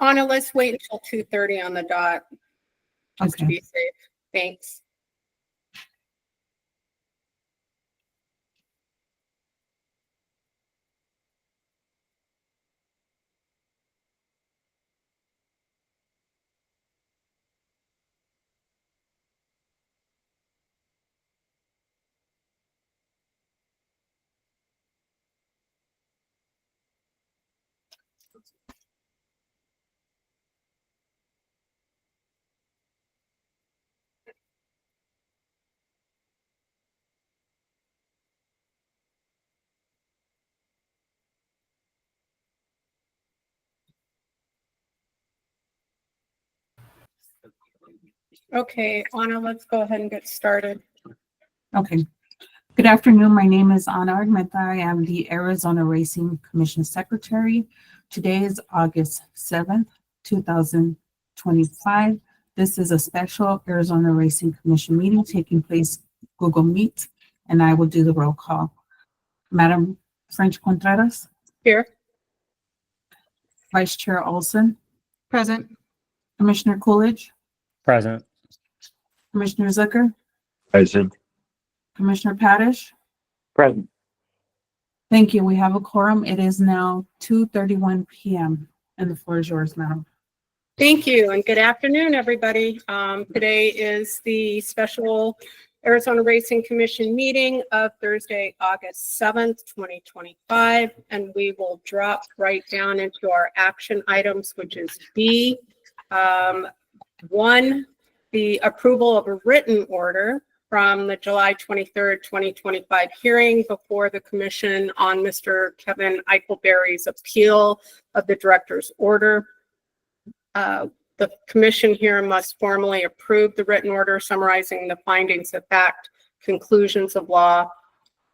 Anna, let's wait until 2:30 on the dot, just to Okay. be safe. Thanks. Okay, Anna, let's go ahead and get started. Okay. Good afternoon. My name is Ana Armenta. I am the Arizona Racing Commission Secretary. Today is August 7th, 2025. This is a special Arizona Racing Commission meeting taking place Google Meet, and I will do the roll call. Madam French Contreras, Here. Vice Chair Olson, Present. Commissioner Coolidge, Present. Commissioner Zucker, Present. Commissioner Padish. Present. Thank you. We have a quorum. It is now 2:31 p.m. and the floor is yours, madam. Thank you, and good afternoon, everybody. Today is the special Arizona Racing Commission meeting of Thursday, August 7th, 2025, and we will drop right down into our action items, which is B. 1, the approval of a written order from the July 23rd, 2025 hearing before the commission on Mr. Kevin Eichelberry's appeal of the director's order. The commission here must formally approve the written order summarizing the findings of fact, conclusions of law,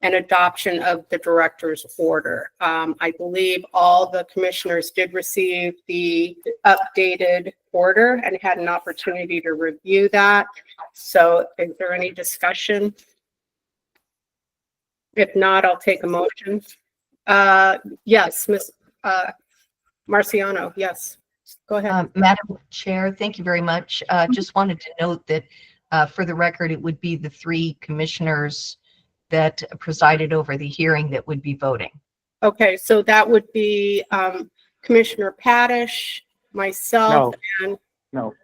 and adoption of the director's order. I believe all the commissioners did receive the updated order and had an opportunity to review that. So is there any discussion? If not, I'll take a motion. Yes, Ms. Marciano, yes. Go ahead. Madam Chair, thank you very much. Just wanted to note that for the record, it would be the 3 commissioners that presided over the hearing that would be voting. Okay, so that would be Commissioner Padish, myself, and No.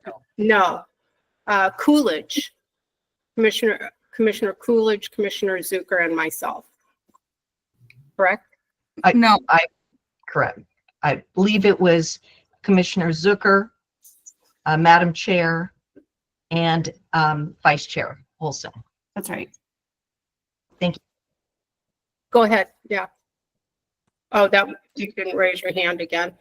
Coolidge, Commissioner Coolidge, Commissioner Zucker, and myself. Correct? No. Correct. I believe it was Commissioner Zucker, Madam Chair, and Vice Chair Olson. That's right. Thank you. Go ahead. Yeah. Oh, that you didn't raise your hand again.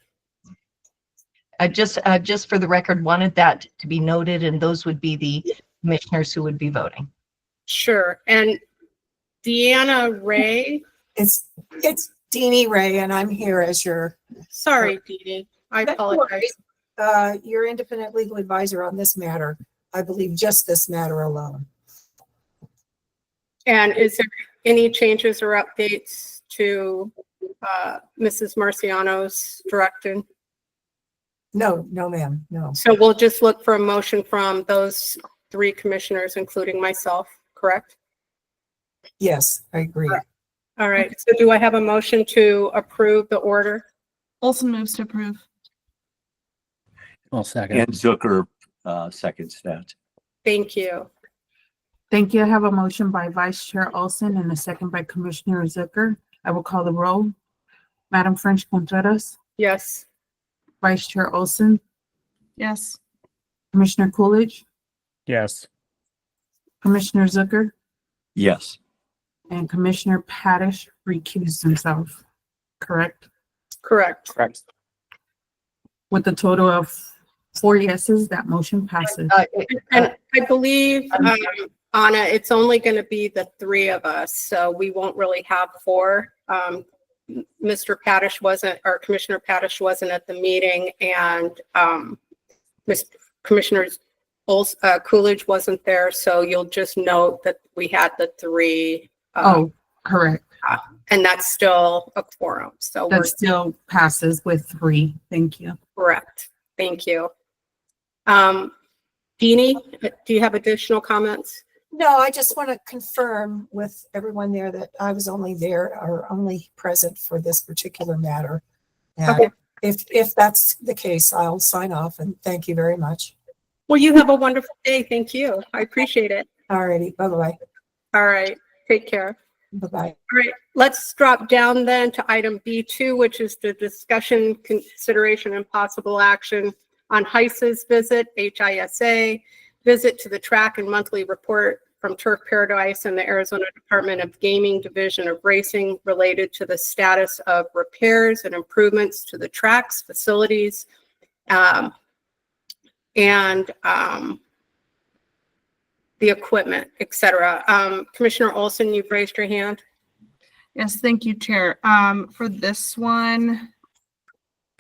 I just for the record wanted that to be noted, and those would be the commissioners who would be voting. Sure. And Deanna Ray. It's Deanie Ray, and I'm here as your Sorry, Dee Dee. I apologize. your independent legal advisor on this matter. I believe just this matter alone. And is there any changes or updates to Mrs. Marciano's direction? No, ma'am, no. So we'll just look for a motion from those 3 commissioners, including myself, correct? Yes, I agree. All right. So do I have a motion to approve the order? Olson moves to approve. I'll second. And Zucker seconds that. Thank you. Thank you. I have a motion by Vice Chair Olson and a second by Commissioner Zucker. I will call the roll. Madam French Contreras, Yes. Vice Chair Olson, Yes. Commissioner Coolidge, Yes. Commissioner Zucker, Yes. and Commissioner Padish recused himself. Correct? Correct. Correct. With a total of 4 yeses, that motion passes. And I believe, Anna, it's only going to be the 3 of us, so we won't really have 4. Mr. Padish wasn't, or Commissioner Padish wasn't at the meeting, and Commissioner Coolidge wasn't there, so you'll just note that we had the 3. Oh, correct. And that's still a quorum, so we're That still passes with 3. Thank you. correct. Thank you. Jeannie, do you have additional comments? No, I just want to confirm with everyone there that I was only there or only present for this particular matter. And Okay. if that's the case, I'll sign off and thank you very much. Well, you have a wonderful day. Thank you. I appreciate it. All righty, bye-bye. All right. Take care. Bye-bye. All right, let's drop down then to item B2, which is the discussion, consideration, and possible action on HISA's visit, HISA, visit to the track and monthly report from Turf Paradise and the Arizona Department of Gaming Division of Racing related to the status of repairs and improvements to the tracks, facilities, and the equipment, et cetera. Commissioner Olson, you've raised your hand. Yes, thank you, Chair. For this one,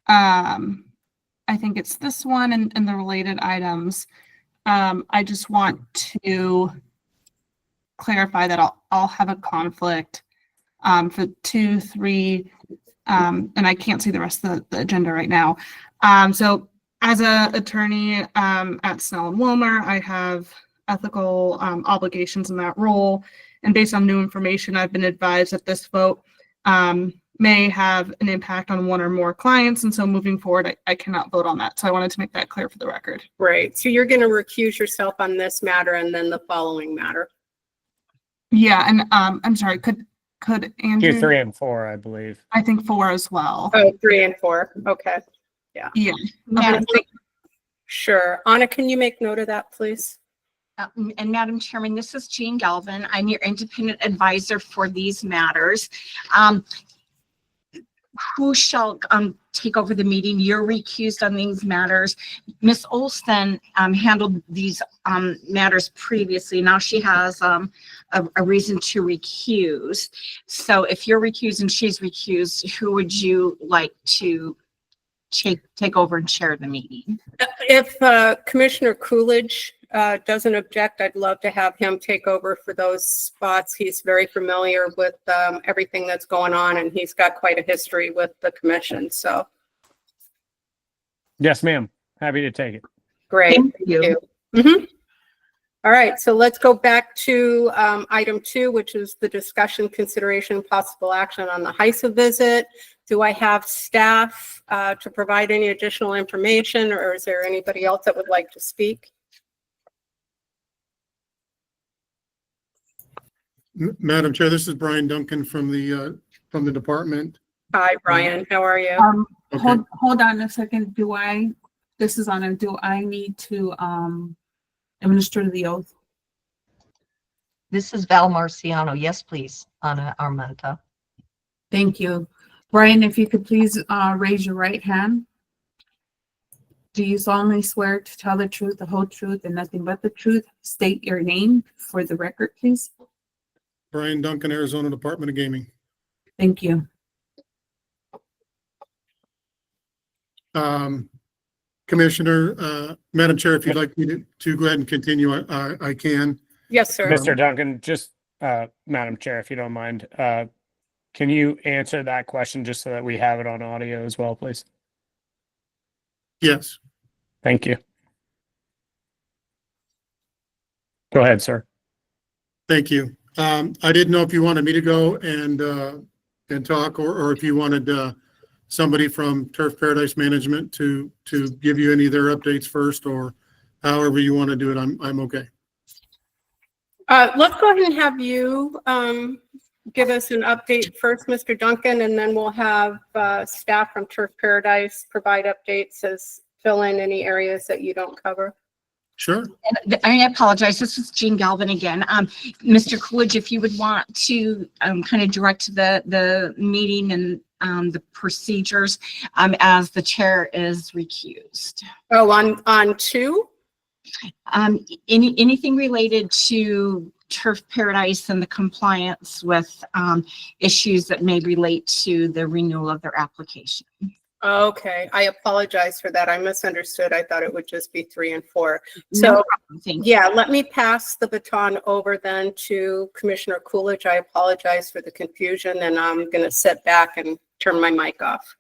I think it's this one and the related items. I just want to clarify that I'll have a conflict for 2, 3, and I can't see the rest of the agenda right now. So as an attorney at Snell and Wilmer, I have ethical obligations in that role. And based on new information, I've been advised that this vote may have an impact on one or more clients. And so moving forward, I cannot vote on that. So I wanted to make that clear for the record. Right. So you're going to recuse yourself on this matter and then the following matter. Yeah, and I'm sorry, could Andrew? Q3 and 4, I believe. I think 4 as well. Oh, 3 and 4. Okay. Yeah. Madam, Sure. Anna, can you make note of that, please? and Madam Chairman, this is Jean Galvin. I'm your independent advisor for these matters. Who shall take over the meeting? You're recused on these matters. Ms. Olson handled these matters previously. Now she has a reason to recuse. So if you're recused and she's recused, who would you like to take over and chair the meeting? If Commissioner Coolidge doesn't object, I'd love to have him take over for those spots. He's very familiar with everything that's going on, and he's got quite a history with the commission. So Yes, ma'am. Happy to take it. great. Thank Thank you. you. Mhm. All right, so let's go back to item 2, which is the discussion, consideration, possible action on the HISA visit. Do I have staff to provide any additional information, or is there anybody else that would like to speak? Madam Chair, this is Brian Duncan from the department. Hi, Brian. How are you? Okay. Hold on a second. This is Anna. Do I need to administer the oath? This is Val Marciano. Yes, please, Ana Armenta. Thank you. Brian, if you could please raise your right hand. Do you solemnly swear to tell the truth, the whole truth, and nothing but the truth? State your name for the record, please. Brian Duncan, Arizona Department of Gaming. Thank you. Commissioner, Madam Chair, if you'd like me to go ahead and continue, I can. Yes, sir. Mr. Duncan, just, Madam Chair, if you don't mind, can you answer that question just so that we have it on audio as well, please? Yes. Thank you. Go ahead, sir. Thank you. I didn't know if you wanted me to go and talk, or if you wanted somebody from Turf Paradise Management to give you any of their updates first, or however you want to do it. I'm okay. Let's go ahead and have you give us an update first, Mr. Duncan, and then we'll have staff from Turf Paradise provide updates as fill in any areas that you don't cover. Sure. And I apologize. This is Jean Galvin again. Mr. Coolidge, if you would want to kind of direct the meeting and the procedures as the chair is recused. Oh, on 2? Anything related to Turf Paradise and the compliance with issues that may relate to the renewal of their application. Okay, I apologize for that. I misunderstood. I thought it would just be 3 and 4. No So, problem. Thank you. yeah, let me pass the baton over then to Commissioner Coolidge. I apologize for the confusion, and I'm going to sit back and turn my mic off.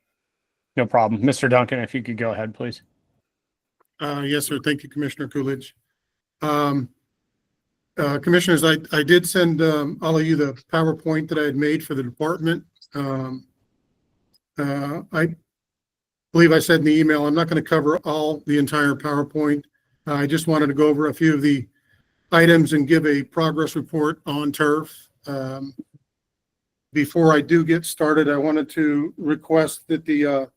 No problem. Mr. Duncan, if you could go ahead, please. Yes, sir. Thank you, Commissioner Coolidge. Commissioners, I did send all of you the PowerPoint that I had made for the department. I believe I said in the email, I'm not going to cover the entire PowerPoint. I just wanted to go over a few of the items and give a progress report on turf. Before I do get started, I wanted to request that the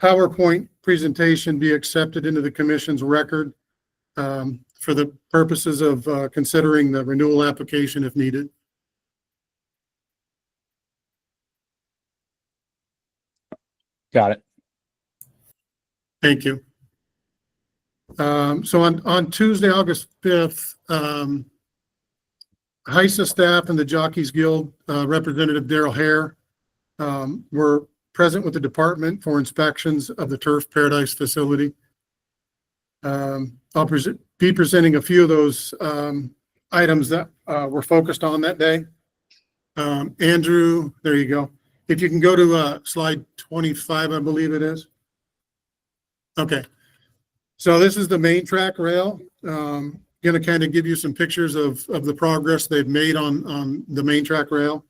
PowerPoint presentation be accepted into the commission's record for the purposes of considering the renewal application if needed. Got it. Thank you. So on Tuesday, August 5th, HISA staff and the Jockeys Guild Representative Daryl Hare were present with the department for inspections of the Turf Paradise facility. I'll be presenting a few of those items that were focused on that day. Andrew, there you go. If you can go to slide 25, I believe it is. Okay. So this is the main track rail. Going to kind of give you some pictures of the progress they've made on the main track rail.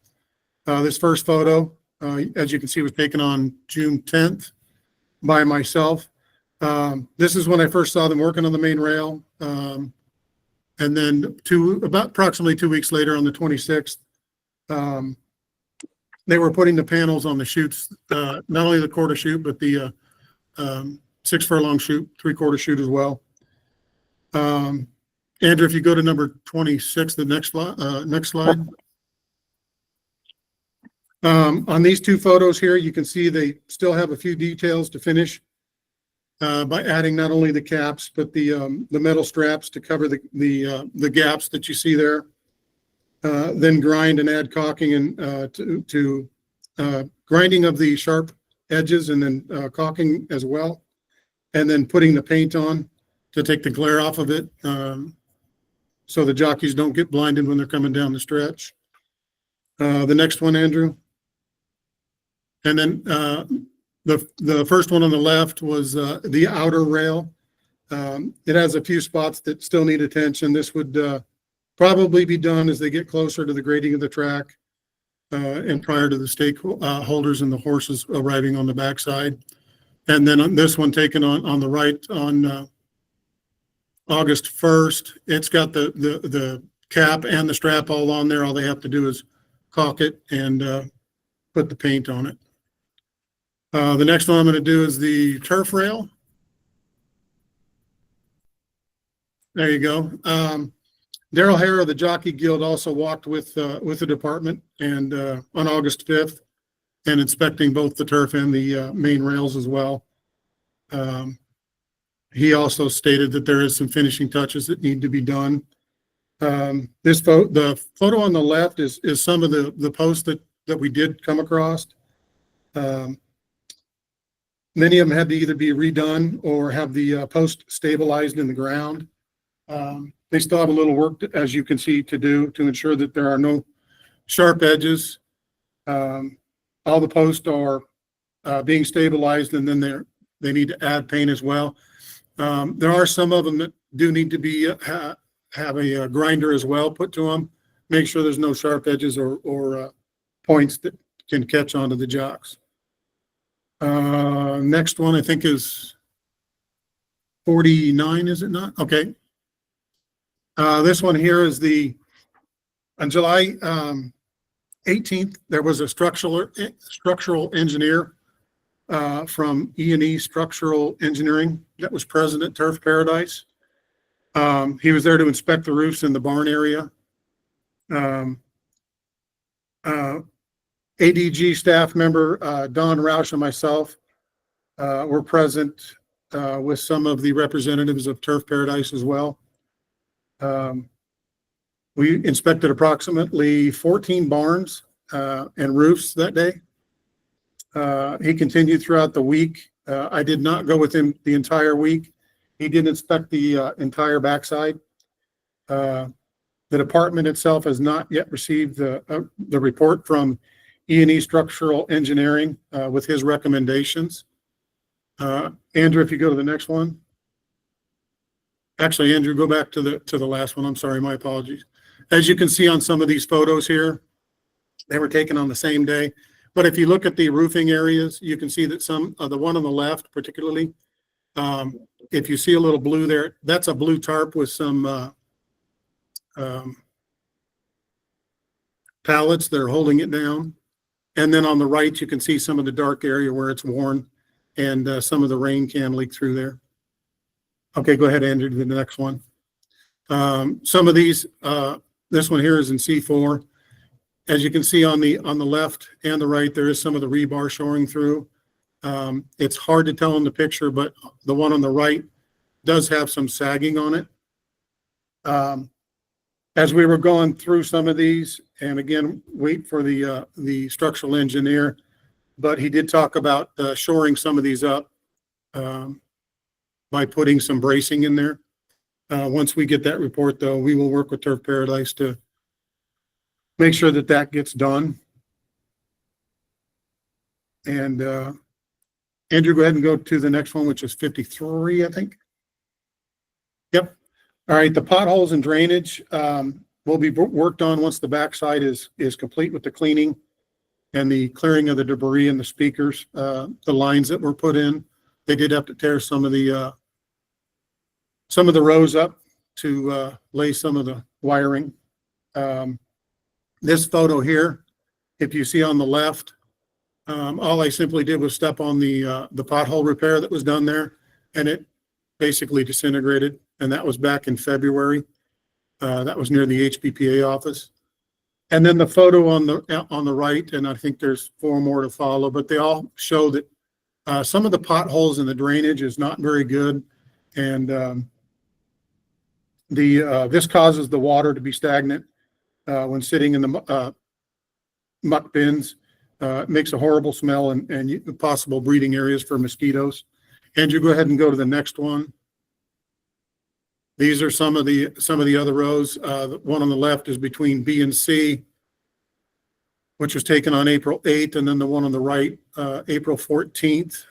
This first photo, as you can see, was taken on June 10th by myself. This is when I first saw them working on the main rail. And then approximately 2 weeks later on the 26th, they were putting the panels on the chutes, not only the quarter chute, but the 6 furlong chute, 3/4 chute as well. Andrew, if you go to number 26, the next slide. On these two photos here, you can see they still have a few details to finish by adding not only the caps, but the metal straps to cover the gaps that you see there. Then grind and add caulking and to grinding of the sharp edges and then caulking as well. And then putting the paint on to take the glare off of it so the jockeys don't get blinded when they're coming down the stretch. The next one, Andrew. And then the first one on the left was the outer rail. It has a few spots that still need attention. This would probably be done as they get closer to the grading of the track and prior to the stakeholders and the horses arriving on the backside. And then on this one taken on the right on August 1st, it's got the cap and the strap all on there. All they have to do is caulk it and put the paint on it. The next one I'm going to do is the turf rail. There you go. Daryl Hare of the Jockey Guild also walked with the department and on August 5th and inspecting both the turf and the main rails as well. He also stated that there is some finishing touches that need to be done. The photo on the left is some of the posts that we did come across. Many of them had to either be redone or have the post stabilized in the ground. They still have a little work, as you can see, to do to ensure that there are no sharp edges. All the posts are being stabilized, and then they need to add paint as well. There are some of them that do need to be have a grinder as well put to them. Make sure there's no sharp edges or points that can catch onto the jocks. Next one I think is 49, is it not? Okay. This one here is on July 18th, there was a structural engineer from E&E Structural Engineering that was present at Turf Paradise. He was there to inspect the roofs in the barn area. ADG staff member Don Roush and myself were present with some of the representatives of Turf Paradise as well. We inspected approximately 14 barns and roofs that day. He continued throughout the week. I did not go with him the entire week. He did inspect the entire backside. The department itself has not yet received the report from E&E Structural Engineering with his recommendations. Andrew, if you go to the next one. Actually, Andrew, go back to the last one. I'm sorry, my apologies. As you can see on some of these photos here, they were taken on the same day. But if you look at the roofing areas, you can see that some of the one on the left particularly, if you see a little blue there, that's a blue tarp with some pallets that are holding it down. And then on the right, you can see some of the dark area where it's worn and some of the rain can leak through there. Okay, go ahead, Andrew, to the next one. Some of these, this one here is in C4. As you can see on the left and the right, there is some of the rebar showing through. It's hard to tell in the picture, but the one on the right does have some sagging on it. As we were going through some of these, and again, wait for the structural engineer, but he did talk about shoring some of these up by putting some bracing in there. Once we get that report, though, we will work with Turf Paradise to make sure that that gets done. And Andrew, go ahead and go to the next one, which is 53, I think. Yep. All right, the potholes and drainage will be worked on once the backside is complete with the cleaning and the clearing of the debris and the speakers, the lines that were put in. They did have to tear some of the rows up to lay some of the wiring. This photo here, if you see on the left, all I simply did was step on the pothole repair that was done there, and it basically disintegrated. And that was back in February. That was near the HPPA office. And then the photo on the right, and I think there's 4 more to follow, but they all show that some of the potholes in the drainage is not very good, and this causes the water to be stagnant when sitting in the muck bins. It makes a horrible smell and possible breeding areas for mosquitoes. Andrew, go ahead and go to the next one. These are some of the other rows. The one on the left is between B and C, which was taken on April 8th, and then the one on the right, April 14th,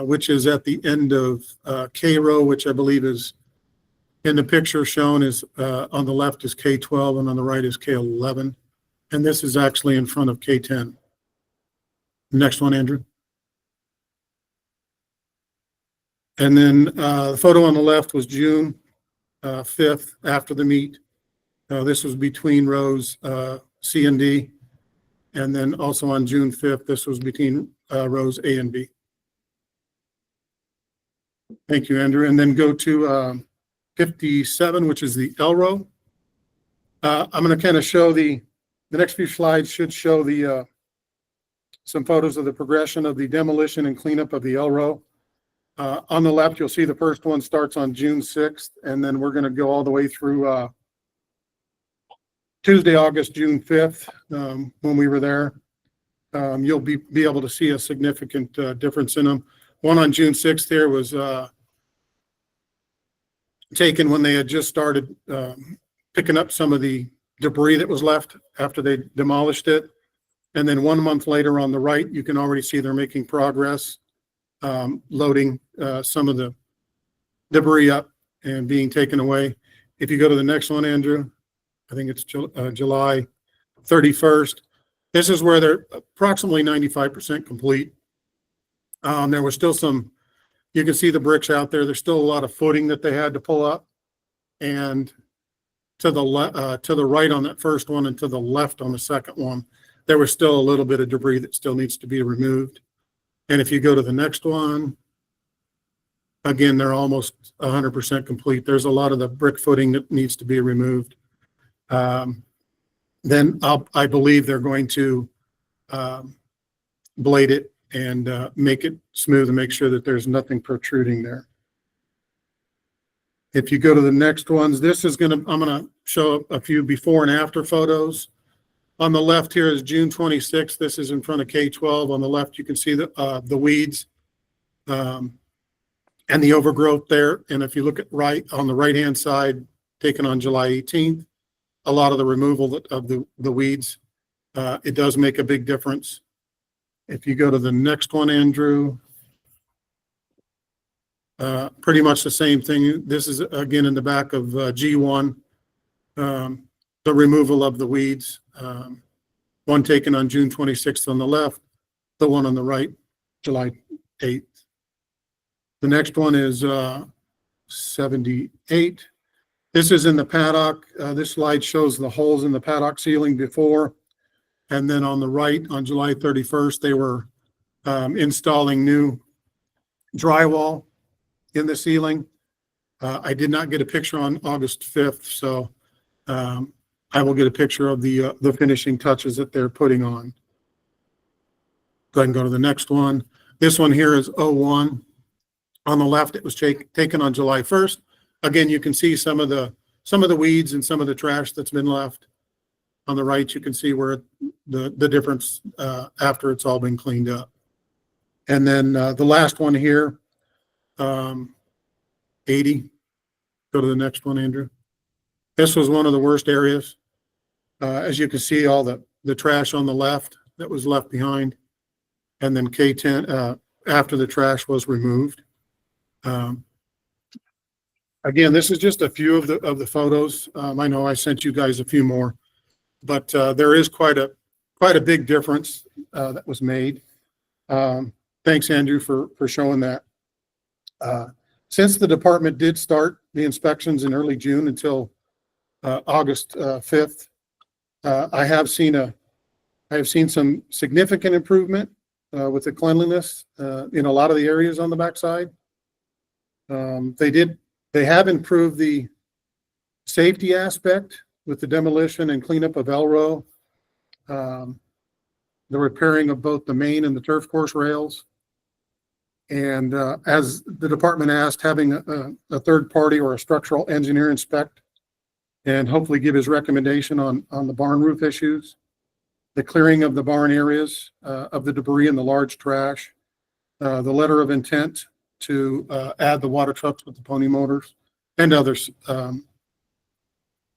which is at the end of K row, which I believe is in the picture shown is on the left is K12 and on the right is K11. And this is actually in front of K10. Next one, Andrew. And then the photo on the left was June 5th after the meet. This was between rows C and D. And then also on June 5th, this was between rows A and B. Thank you, Andrew. And then go to 57, which is the L row. I'm going to kind of show the next few slides should show the some photos of the progression of the demolition and cleanup of the L row. On the left, you'll see the first one starts on June 6th, and then we're going to go all the way through Tuesday, August, June 5th, when we were there. You'll be able to see a significant difference in them. One on June 6th there was taken when they had just started picking up some of the debris that was left after they demolished it. And then 1 month later on the right, you can already see they're making progress, loading some of the debris up and being taken away. If you go to the next one, Andrew, I think it's July 31st. This is where they're approximately 95% complete. There was still some, you can see the bricks out there. There's still a lot of footing that they had to pull up. And to the right on that first one and to the left on the second one, there was still a little bit of debris that still needs to be removed. And if you go to the next one, again, they're almost 100% complete. There's a lot of the brick footing that needs to be removed. Then I believe they're going to blade it and make it smooth and make sure that there's nothing protruding there. If you go to the next ones, I'm gonna show a few before and after photos. On the left here is June 26th. This is in front of K12. On the left, you can see the weeds and the overgrowth there. And if you look at on the right-hand side, taken on July 18th, a lot of the removal of the weeds, it does make a big difference. If you go to the next one, Andrew, Pretty much the same thing. This is again in the back of G1, the removal of the weeds. One taken on June 26th on the left, the one on the right, July 8th. The next one is 78. This is in the paddock. This slide shows the holes in the paddock ceiling before. And then on the right, on July 31st, they were installing new drywall in the ceiling. I did not get a picture on August 5th, so I will get a picture of the finishing touches that they're putting on. Go ahead and go to the next one. This one here is 01. On the left, it was taken on July 1st. Again, you can see some of the weeds and some of the trash that's been left. On the right, you can see where the difference after it's all been cleaned up. And then the last one here, 80. Go to the next one, Andrew. This was one of the worst areas. As you can see, all the trash on the left that was left behind. And then K10 after the trash was removed. Again, this is just a few of the photos. I know I sent you guys a few more, but there is quite a big difference that was made. Thanks, Andrew, for showing that. Since the department did start the inspections in early June until August 5th, I have seen some significant improvement with the cleanliness in a lot of the areas on the backside. They have improved the safety aspect with the demolition and cleanup of Elrow, the repairing of both the main and the turf course rails. And as the department asked, having a third party or a structural engineer inspect and hopefully give his recommendation on the barn roof issues, the clearing of the barn areas of the debris and the large trash, the letter of intent to add the water trucks with the pony motors and others.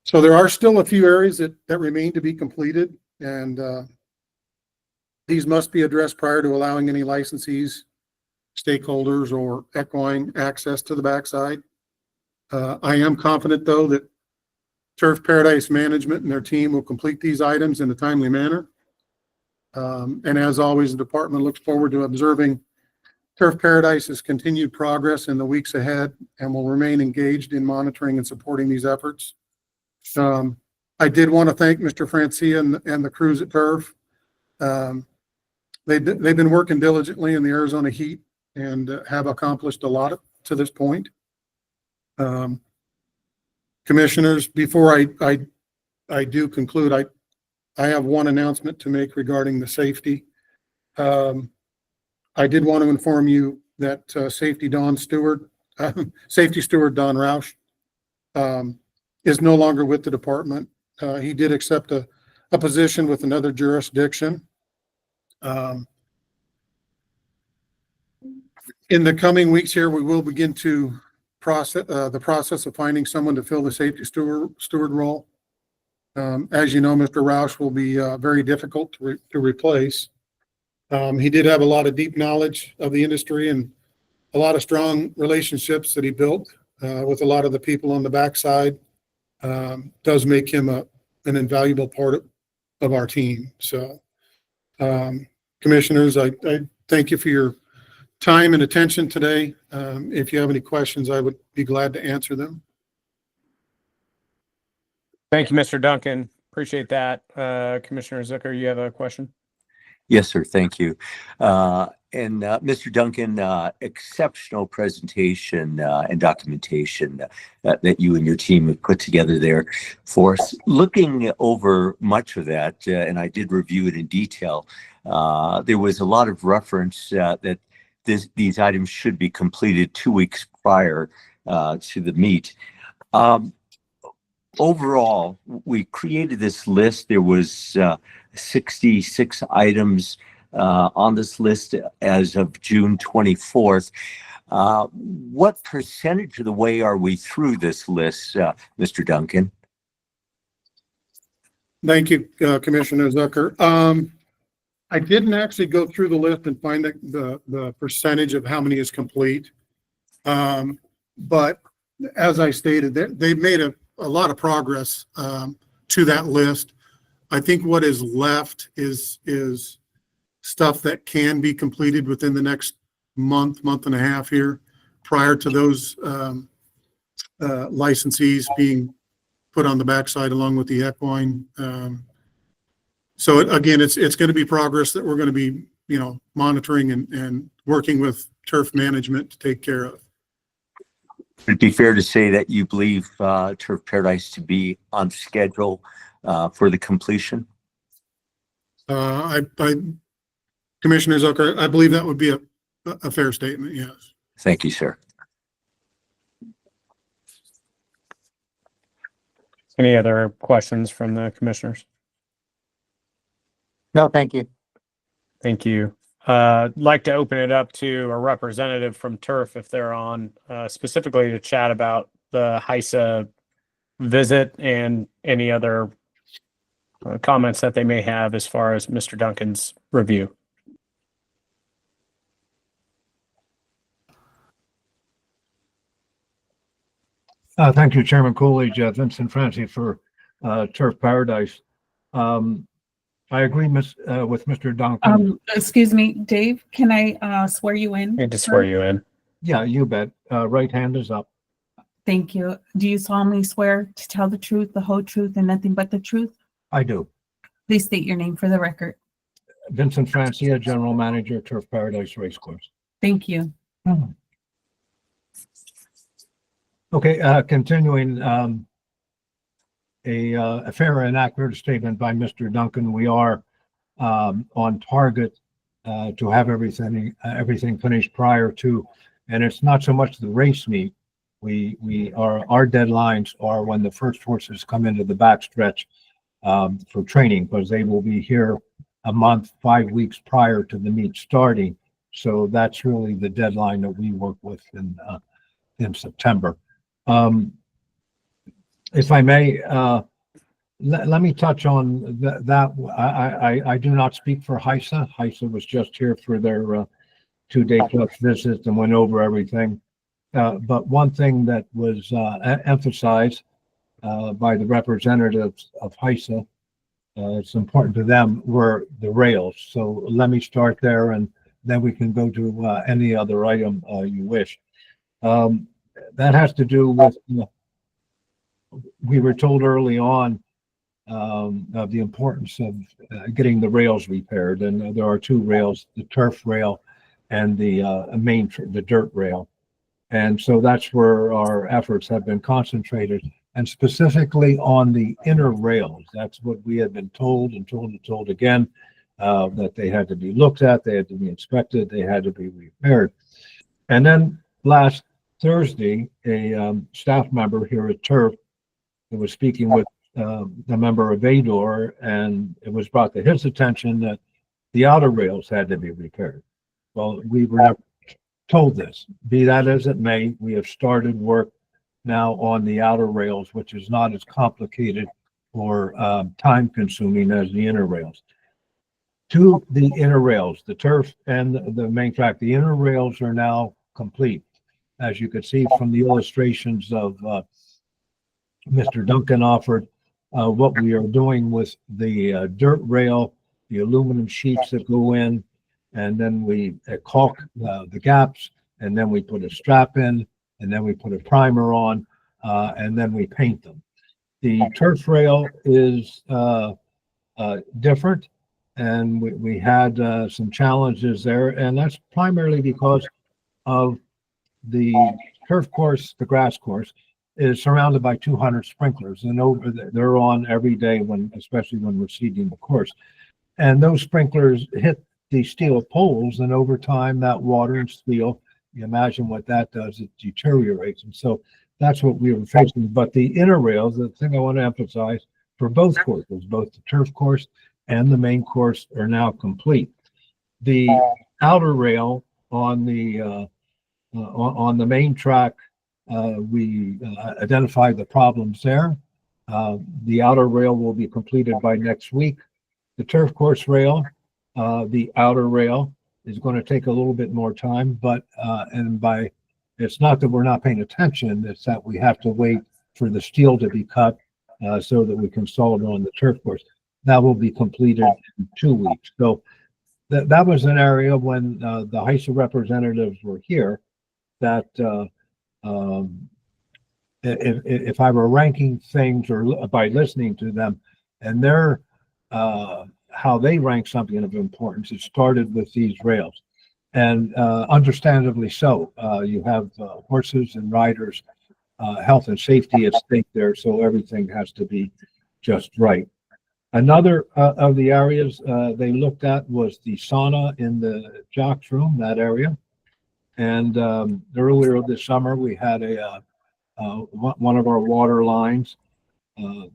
So there are still a few areas that remain to be completed, and these must be addressed prior to allowing any licensees, stakeholders, or equine access to the backside. I am confident, though, that Turf Paradise Management and their team will complete these items in a timely manner. And as always, the department looks forward to observing Turf Paradise's continued progress in the weeks ahead and will remain engaged in monitoring and supporting these efforts. I did want to thank Mr. Francia and the crews at Turf. They've been working diligently in the Arizona heat and have accomplished a lot to this point. Commissioners, before I do conclude, I have one announcement to make regarding the safety. I did want to inform you that Safety Steward Don Roush is no longer with the department. He did accept a position with another jurisdiction. In the coming weeks here, we will begin to the process of finding someone to fill the safety steward role. As you know, Mr. Roush will be very difficult to replace. He did have a lot of deep knowledge of the industry and a lot of strong relationships that he built with a lot of the people on the backside. Does make him an invaluable part of our team. So, commissioners, I thank you for your time and attention today. If you have any questions, I would be glad to answer them. Thank you, Mr. Duncan. Appreciate that. Commissioner Zucker, you have a question? Yes, sir. Thank you. And Mr. Duncan, exceptional presentation and documentation that you and your team have put together there for us. Looking over much of that, and I did review it in detail, there was a lot of reference that these items should be completed 2 weeks prior to the meet. Overall, we created this list. There was 66 items on this list as of June 24th. What percentage of the way are we through this list, Mr. Duncan? Thank you, Commissioner Zucker. I didn't actually go through the list and find the percentage of how many is complete. But as I stated, they've made a lot of progress to that list. I think what is left is stuff that can be completed within the next month and a half here, prior to those licensees being put on the backside along with the equine. So again, it's going to be progress that we're going to be, monitoring and working with turf management to take care of. Would it be fair to say that you believe Turf Paradise to be on schedule for the completion? Commissioner Zucker, I believe that would be a fair statement, yes. Thank you, sir. Any other questions from the commissioners? No, thank you. Thank you. I'd like to open it up to a representative from Turf if they're on, specifically to chat about the HISA visit and any other comments that they may have as far as Mr. Duncan's review. Thank you, Chairman Coolidge, Vincent Francie for Turf Paradise. I agree with Mr. Duncan. Excuse me, Dave, can I swear you in? I need to swear you in. Yeah, you bet. Right hand is up. Thank you. Do you solemnly swear to tell the truth, the whole truth, and nothing but the truth? I do. Please state your name for the record. Vincent Francia, General Manager, Turf Paradise Racecourse. Thank you. Okay, continuing, a fair and accurate statement by Mr. Duncan. We are on target to have everything finished prior to, and it's not so much the race meet. Our deadlines are when the first horses come into the backstretch for training, because they will be here a month, 5 weeks prior to the meet starting. So that's really the deadline that we work with in September. If I may, let me touch on that. I do not speak for HISA. HISA was just here for their 2-day plus visit and went over everything. But one thing that was emphasized by the representatives of HISA, it's important to them, were the rails. So let me start there, and then we can go to any other item you wish. That has to do with, we were told early on of the importance of getting the rails repaired, and there are 2 rails, the turf rail and the the dirt rail. And so that's where our efforts have been concentrated, and specifically on the inner rails. That's what we had been told and told again, that they had to be looked at, they had to be inspected, they had to be repaired. And then last Thursday, a staff member here at Turf was speaking with the member of ADOR, and it was brought to his attention that the outer rails had to be repaired. Well, we were never told this. Be that as it may, we have started work now on the outer rails, which is not as complicated or time consuming as the inner rails. To the inner rails, the turf and the main track, the inner rails are now complete. As you could see from the illustrations of Mr. Duncan offered, what we are doing with the dirt rail, the aluminum sheets that go in, and then we caulk the gaps, and then we put a strap in, and then we put a primer on, and then we paint them. The turf rail is different, and we had some challenges there, and that's primarily because of the turf course, the grass course, is surrounded by 200 sprinklers, and they're on every day, especially when we're seeding the course. And those sprinklers hit the steel poles, and over time, that water and steel, you imagine what that does, it deteriorates. And so that's what we were facing. But the inner rails, the thing I want to emphasize for both courses, both the turf course and the main course, are now complete. The outer rail on the main track, we identified the problems there. The outer rail will be completed by next week. The turf course rail, the outer rail, is going to take a little bit more time, but and by It's not that we're not paying attention, it's that we have to wait for the steel to be cut so that we can solder on the turf course. That will be completed in 2 weeks. So that was an area when the HISA representatives were here that if I were ranking things or by listening to them and their how they rank something of importance, it started with these rails. And understandably so. You have horses and riders, health and safety at stake there, so everything has to be just right. Another of the areas they looked at was the sauna in the jocks room, that area. And earlier this summer, we had one of our water lines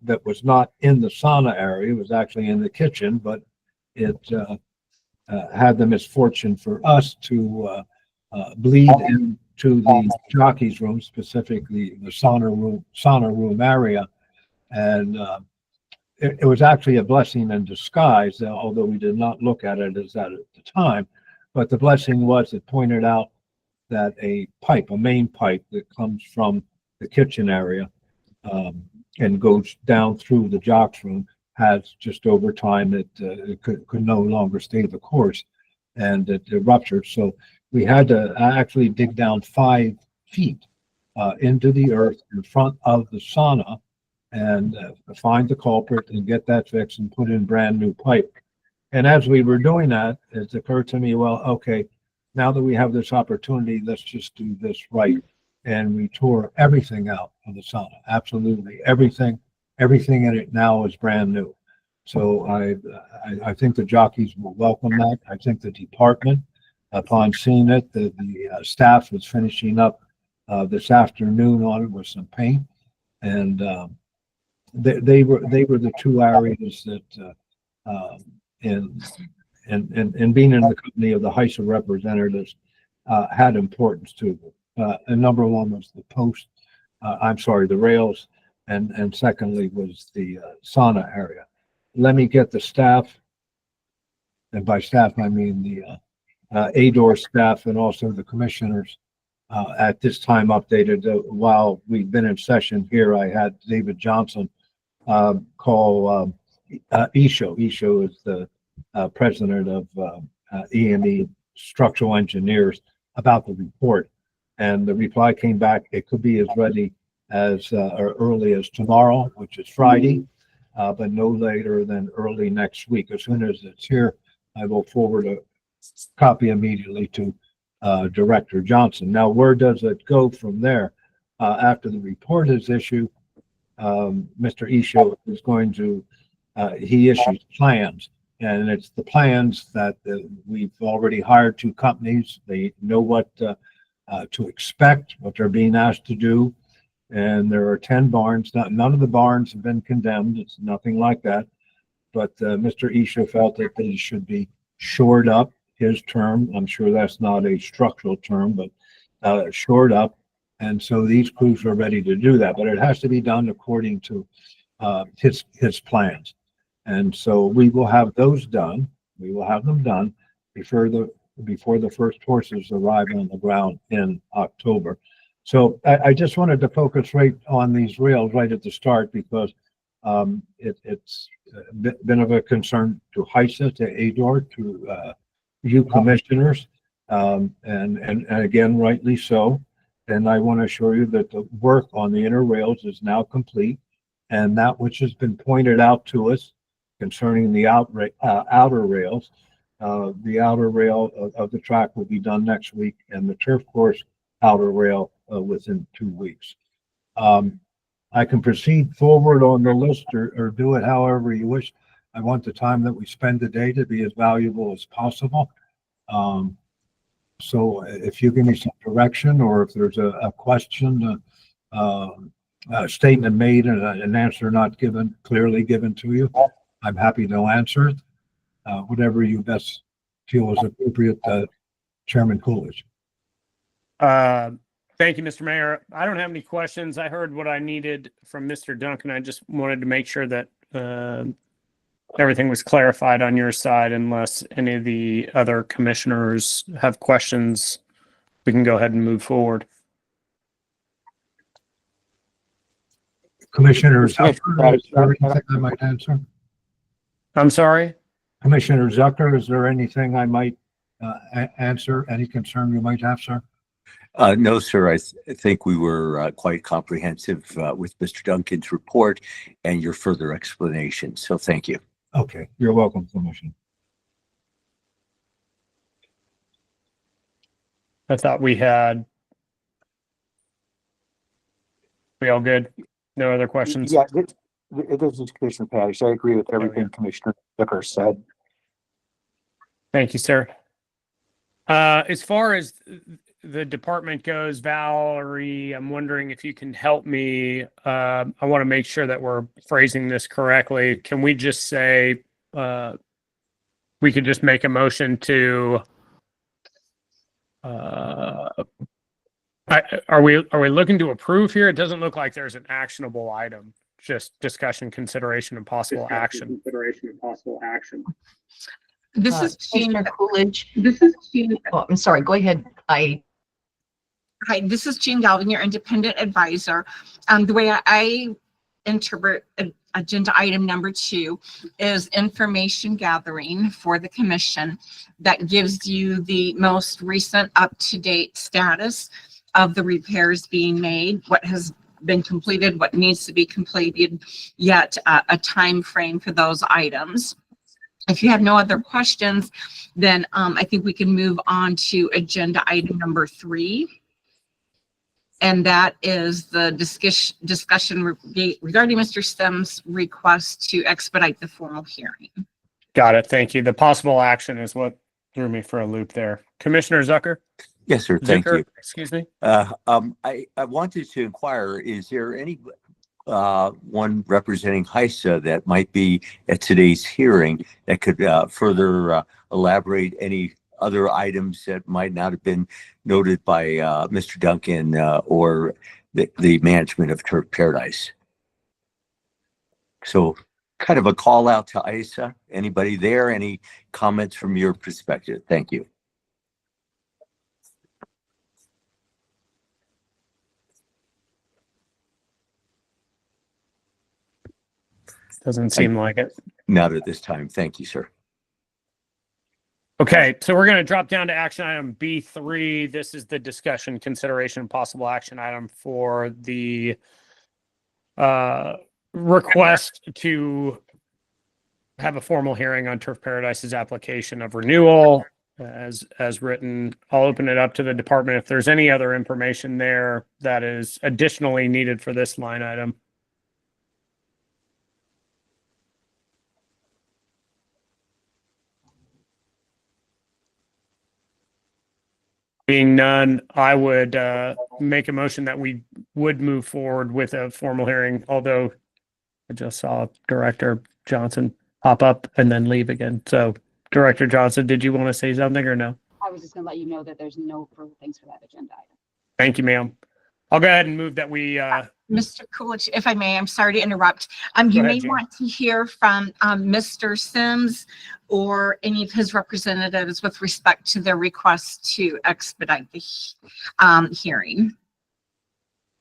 that was not in the sauna area. It was actually in the kitchen, but it had the misfortune for us to bleed into the jockey's room, specifically the sauna room area. And it was actually a blessing in disguise, although we did not look at it as that at the time. But the blessing was it pointed out that a main pipe that comes from the kitchen area and goes down through the jocks room has just over time it could no longer stay the course, and it ruptured. So we had to actually dig down 5 feet into the earth in front of the sauna and find the culprit and get that fixed and put in brand new pipe. And as we were doing that, it occurred to me, well, okay, now that we have this opportunity, let's just do this right. And we tore everything out of the sauna, absolutely everything. Everything in it now is brand new. So I think the jockeys will welcome that. I think the department, upon seeing it, the staff was finishing up this afternoon on it with some paint, and they were the 2 areas that in being in the company of the HISA representatives had importance to them. And number 1 was the rails. And secondly was the sauna area. Let me get the staff, and by staff I mean the ADOR staff and also the commissioners at this time updated. While we've been in session here, I had David Johnson call Isho. Isho is the president of EME Structural Engineers about the report. And the reply came back, it could be as ready as or early as tomorrow, which is Friday, but no later than early next week. As soon as it's here, I will forward a copy immediately to Director Johnson. Now, where does it go from there? After the report is issued, Mr. Isho is going to, he issues plans, and it's the plans that we've already hired 2 companies. They know what to expect, what they're being asked to do. And there are 10 barns. None of the barns have been condemned. It's nothing like that. But Mr. Isha felt that they should be shored up, his term. I'm sure that's not a structural term, but shored up. And so these crews are ready to do that. But it has to be done according to his plans. And so we will have those done. We will have them done before the first horses arrive on the ground in October. So I just wanted to focus right on these rails right at the start because it's been of a concern to HISA, to ADOR, to you commissioners, and again, rightly so. And I want to assure you that the work on the inner rails is now complete, and that which has been pointed out to us concerning the outer rails, the outer rail of the track will be done next week, and the turf course outer rail within 2 weeks. I can proceed forward on the list or do it however you wish. I want the time that we spend today to be as valuable as possible. So if you give me some direction, or if there's a question, a statement made and an answer not clearly given to you, I'm happy to answer it. Whatever you best feel is appropriate, Chairman Coolidge. Thank you, Mr. Mayor. I don't have any questions. I heard what I needed from Mr. Duncan. I just wanted to make sure that everything was clarified on your side. Unless any of the other commissioners have questions, we can go ahead and move forward. Commissioner Commissioner Zucker, is there Pratt, anything I might answer? I'm sorry? Commissioner Zucker, is there anything I might answer? Any concern you might have, sir? No, sir. I think we were quite comprehensive with Mr. Duncan's report and your further explanation. So thank you. Okay, you're welcome, Commissioner. I thought we all good? No other questions? Yeah, this is Commissioner Parrish. I agree with everything Commissioner Zucker said. Thank you, sir. As far as the department goes, Valerie, I'm wondering if you can help me. I want to make sure that we're phrasing this correctly. Can we just say, we could just make a motion to, are we looking to approve here? It doesn't look like there's an actionable item, just discussion, consideration, and possible action. This is Jean. Commissioner Coolidge. This is Jean. Oh, I'm sorry, go ahead. Hi, this is Jean Galvin, your independent advisor. The way I interpret agenda item number 2 is information gathering for the commission that gives you the most recent up-to-date status of the repairs being made, what has been completed, what needs to be completed, yet a time frame for those items. If you have no other questions, then I think we can move on to agenda item number 3. And that is the discussion regarding Mr. Sims' request to expedite the formal hearing. Got it. Thank you. The possible action is what threw me for a loop there. Commissioner Zucker? Yes, sir. Thank Zucker, you. excuse me. I wanted to inquire, is there any one representing HISA that might be at today's hearing that could further elaborate any other items that might not have been noted by Mr. Duncan or the management of Turf Paradise? So kind of a call out to ISA. Anybody there? Any comments from your perspective? Thank you. Doesn't seem like it. Not at this time. Thank you, sir. Okay, so we're going to drop down to action item B3. This is the discussion, consideration, and possible action item for the request to have a formal hearing on Turf Paradise's application of renewal as written. I'll open it up to the department if there's any other information there that is additionally needed for this line item. Being none, I would make a motion that we would move forward with a formal hearing, although I just saw Director Johnson pop up and then leave again. So Director Johnson, did you want to say something or no? I was just going to let you know that there's no further things for that agenda item. Thank you, ma'am. I'll go ahead and move that we Mr. Coolidge, if I may, I'm sorry to interrupt. You may want to hear from Mr. Sims or any of his representatives with respect to their request to expedite the hearing.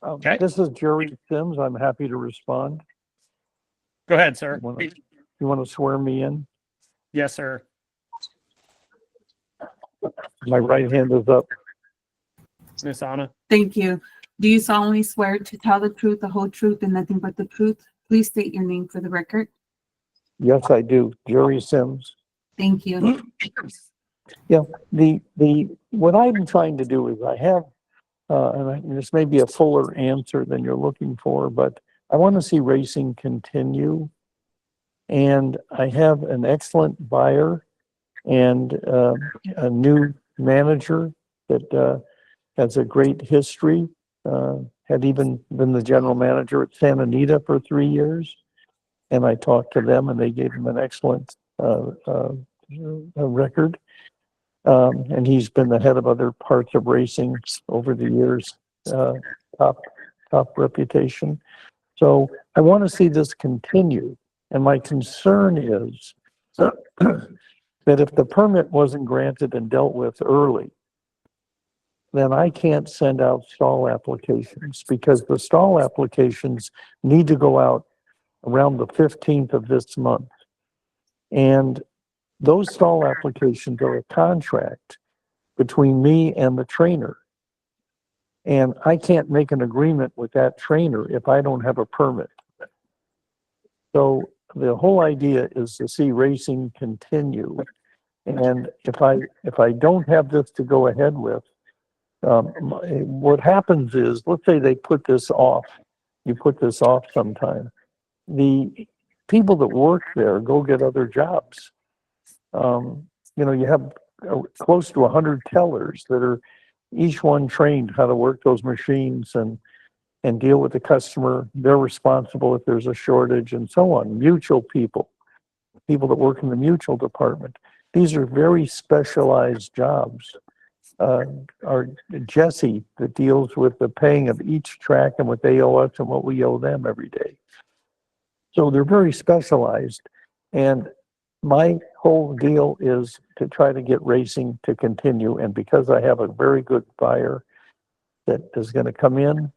Okay. This is Jerry Sims. I'm happy to respond. Go ahead, sir. You want to swear me in? Yes, sir. My right hand is up. Ms. Anna. Thank you. Do you solemnly swear to tell the truth, the whole truth, and nothing but the truth? Please state your name for the record. Yes, I do. Jerry Sims. Thank you. Yeah, what I'm trying to do is I have, this may be a fuller answer than you're looking for, but I want to see racing continue. And I have an excellent buyer and a new manager that has a great history. Had even been the general manager at Santa Anita for 3 years. And I talked to them and they gave him an excellent record. And he's been the head of other parts of racing over the years, top reputation. So I want to see this continue. And my concern is that if the permit wasn't granted and dealt with early, then I can't send out stall applications because the stall applications need to go out around the 15th of this month. And those stall applications are a contract between me and the trainer. And I can't make an agreement with that trainer if I don't have a permit. So the whole idea is to see racing continue. And if I don't have this to go ahead with, what happens is, let's say they put this off. You put this off sometime. The people that work there go get other jobs. You have close to 100 tellers that are each one trained how to work those machines and deal with the customer. They're responsible if there's a shortage and so on. Mutual people that work in the mutual department. These are very specialized jobs. Our Jesse that deals with the paying of each track and what they owe us and what we owe them every day. So they're very specialized. And my whole deal is to try to get racing to continue. And because I have a very good buyer that is going to come in,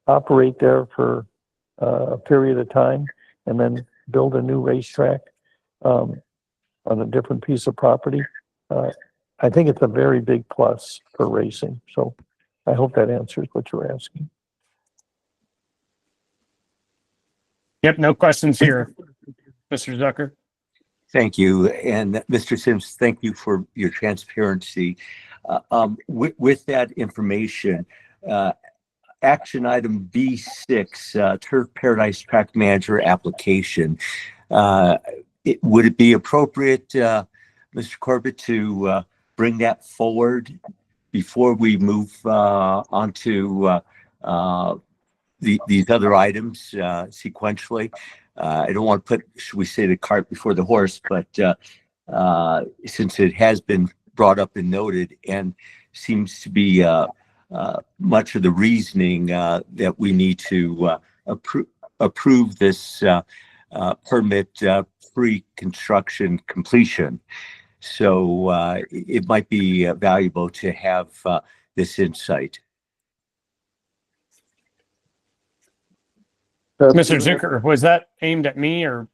operate there for a period of time, and then build a new racetrack on a different piece of property, I think it's a very big plus for racing. So I hope that answers what you're asking. Yep, no questions here. Mr. Zucker. Thank you. And Mr. Sims, thank you for your transparency. With that information, action item B6, Turf Paradise Track Manager application. Would it be appropriate, Mr. Corbett, to bring that forward before we move on to these other items sequentially? I don't want to put, should we say, the cart before the horse, but since it has been brought up and noted and seems to be much of the reasoning that we need to approve this permit pre-construction completion. So it might be valuable to have this insight. Mr. Zucker, was that aimed at me, or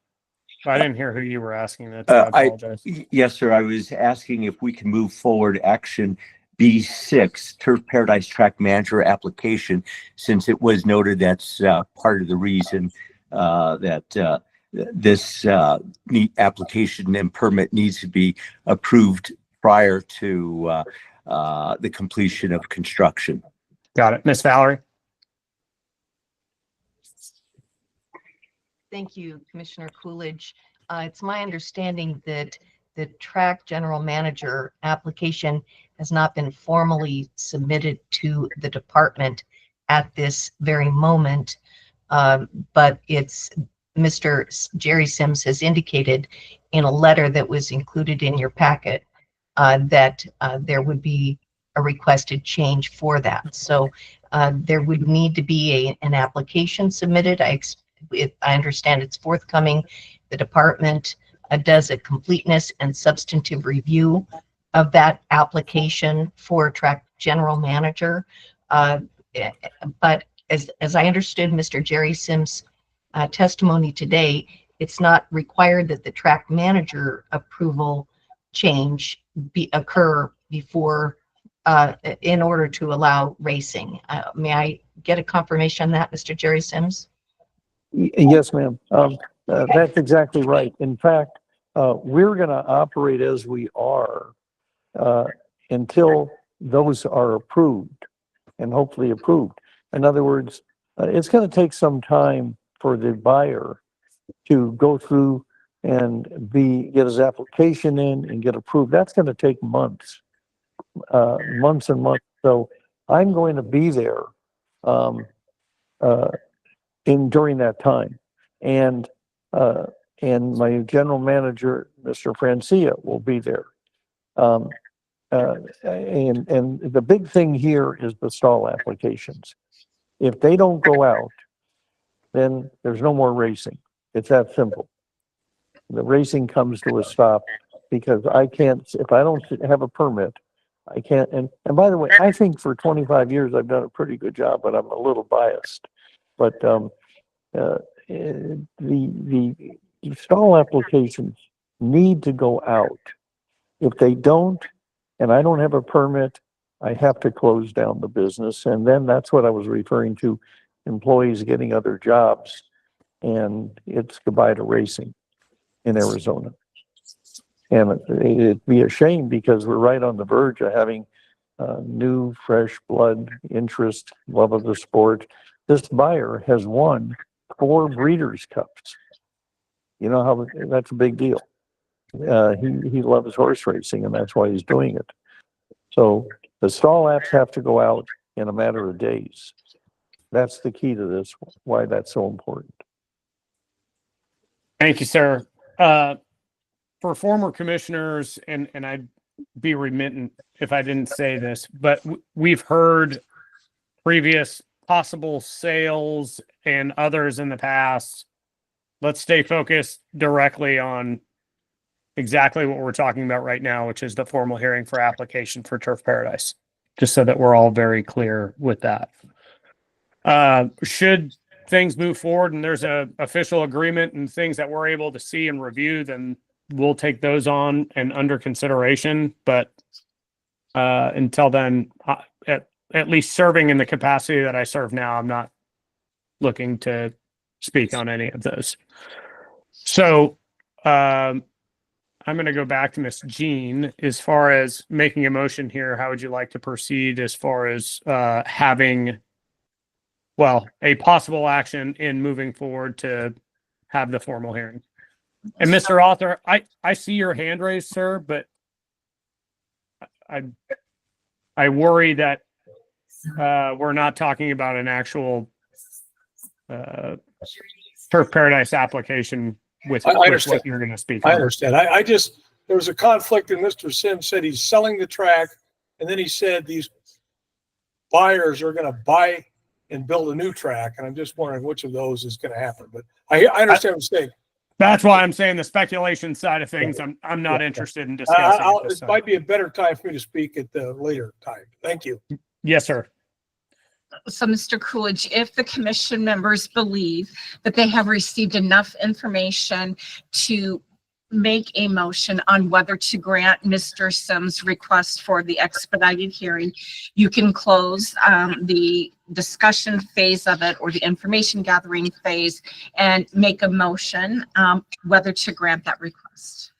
I didn't hear who you were asking that? I apologize. Yes, sir. I was asking if we can move forward action B6, Turf Paradise Track Manager application, since it was noted that's part of the reason that this application and permit needs to be approved prior to the completion of construction. Got it. Miss Valerie? Thank you, Commissioner Coolidge. It's my understanding that the track general manager application has not been formally submitted to the department at this very moment, but it's Mr. Jerry Sims has indicated in a letter that was included in your packet that there would be a requested change for that. So there would need to be an application submitted. I understand it's forthcoming. The department does a completeness and substantive review of that application for track general manager. But as I understood Mr. Jerry Sims' testimony today, it's not required that the track manager approval change occur before in order to allow racing. May I get a confirmation on that, Mr. Jerry Sims? Yes, ma'am. That's exactly right. In fact, we're going to operate as we are until those are approved and hopefully approved. In other words, it's going to take some time for the buyer to go through and get his application in and get approved. That's going to take months, months and months. So I'm going to be there during that time, and my general manager, Mr. Francia, will be there. And the big thing here is the stall applications. If they don't go out, then there's no more racing. It's that simple. The racing comes to a stop because I can't, if I don't have a permit, I can't, and by the way, I think for 25 years, I've done a pretty good job, but I'm a little biased. But, the stall applications need to go out. If they don't, and I don't have a permit, I have to close down the business. And then that's what I was referring to, employees getting other jobs. And it's goodbye to racing in Arizona. And it'd be a shame because we're right on the verge of having new, fresh blood, interest, love of the sport. This buyer has won 4 Breeders' Cups. You know how that's a big deal. He loves horse racing, and that's why he's doing it. So the stall apps have to go out in a matter of days. That's the key to this, why that's so important. Thank you, sir. For former commissioners, and I'd be remittent if I didn't say this, but we've heard previous possible sales and others in the past. Let's stay focused directly on exactly what we're talking about right now, which is the formal hearing for application for Turf Paradise, just so that we're all very clear with that. Should things move forward and there's a official agreement and things that we're able to see and review, then we'll take those on and under consideration. But until then, at least serving in the capacity that I serve now, I'm not looking to speak on any of those. So I'm going to go back to Miss Jean. As far as making a motion here, how would you like to proceed as far as having, well, a possible action in moving forward to have the formal hearing? And Mr. Author, I see your hand raised, sir, but I worry that we're not talking about an actual Turf Paradise application with I what understand. you're going to speak I on. understand. I just, there was a conflict and Mr. Sims said he's selling the track. And then he said these buyers are going to buy and build a new track. And I'm just wondering which of those is going to happen. But I understand what you're saying. That's why I'm saying the speculation side of things, I'm not interested in discussing. at this It time. might be a better time for me to speak at the later time. Thank you. Yes, sir. So, Mr. Coolidge, if the commission members believe that they have received enough information to make a motion on whether to grant Mr. Sims' request for the expedited hearing, you can close the discussion phase of it or the information gathering phase and make a motion whether to grant that request.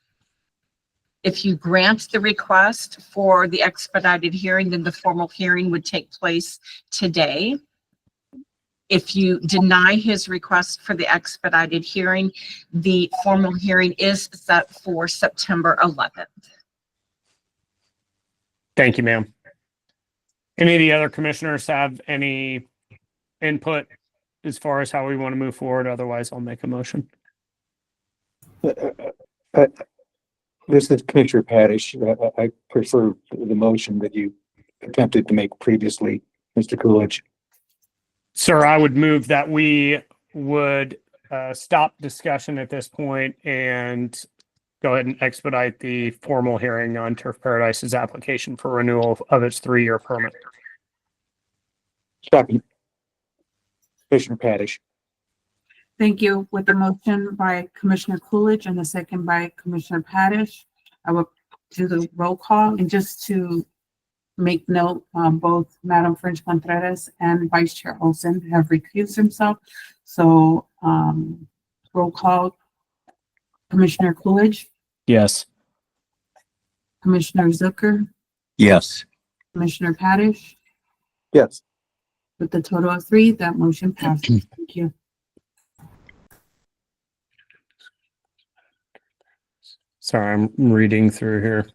If you grant the request for the expedited hearing, then the formal hearing would take place today. If you deny his request for the expedited hearing, the formal hearing is set for September 11th. Thank you, ma'am. Any of the other commissioners have any input as far as how we want to move forward? Otherwise, I'll make a motion. This is Commissioner Paddish. I prefer the motion that you attempted to make previously, Mr. Coolidge. Sir, I would move that we would stop discussion at this point and go ahead and expedite the formal hearing on Turf Paradise's application for renewal of its 3-year permit. Second. Commissioner Paddish. Thank you. With the motion by Commissioner Coolidge and the second by Commissioner Paddish, I will do the roll call. And just to make note, both Madam French Contreras and Vice Chair Olson have recused himself. So roll call, Commissioner Coolidge, Yes. Commissioner Zucker, Yes. Commissioner Paddish. Yes. With the total of 3, that motion passes. Thank you. Sorry, I'm reading through here.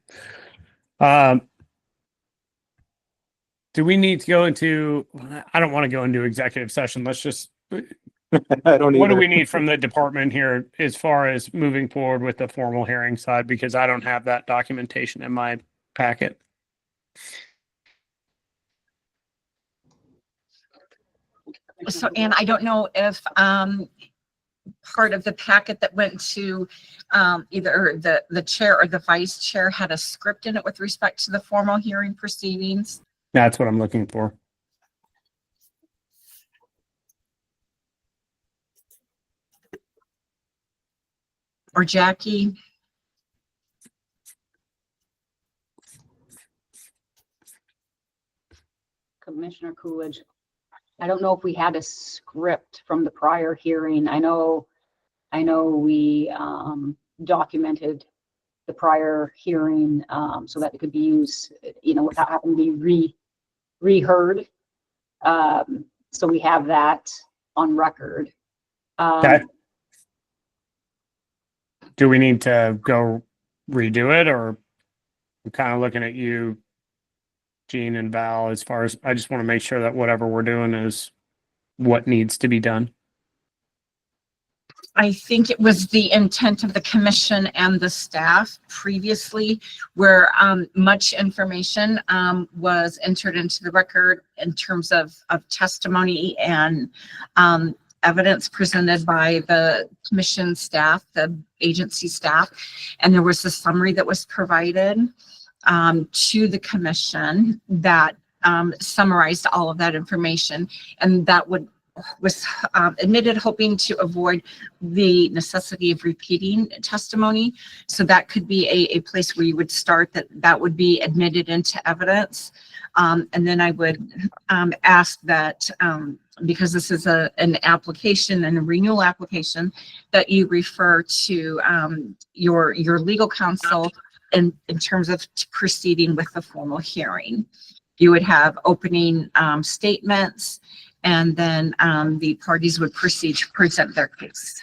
Do we need to go into, I don't want to go into executive session. Let's just, I don't what do either. we need from the department here as far as moving forward with the formal hearing side? Because I don't have that documentation in my packet. So, and I don't know if part of the packet that went to either the chair or the vice chair had a script in it with respect to the formal hearing proceedings. That's what I'm looking for. Or Jackie? Commissioner Coolidge, I don't know if we had a script from the prior hearing. I know we documented the prior hearing so that it could be used, without having to be reheard. So we have that on record. Okay. Do we need to go redo it, or I'm kind of looking at you, Gene and Val, as far as I just want to make sure that whatever we're doing is what needs to be done. I think it was the intent of the commission and the staff previously where much information was entered into the record in terms of testimony and evidence presented by the commission staff, the agency staff. And there was a summary that was provided to the commission that summarized all of that information. And that was admitted hoping to avoid the necessity of repeating testimony. So that could be a place where you would start, that would be admitted into evidence. And then I would ask that, because this is an application and a renewal application, that you refer to your legal counsel in terms of proceeding with the formal hearing. You would have opening statements, and then the parties would proceed to present their case.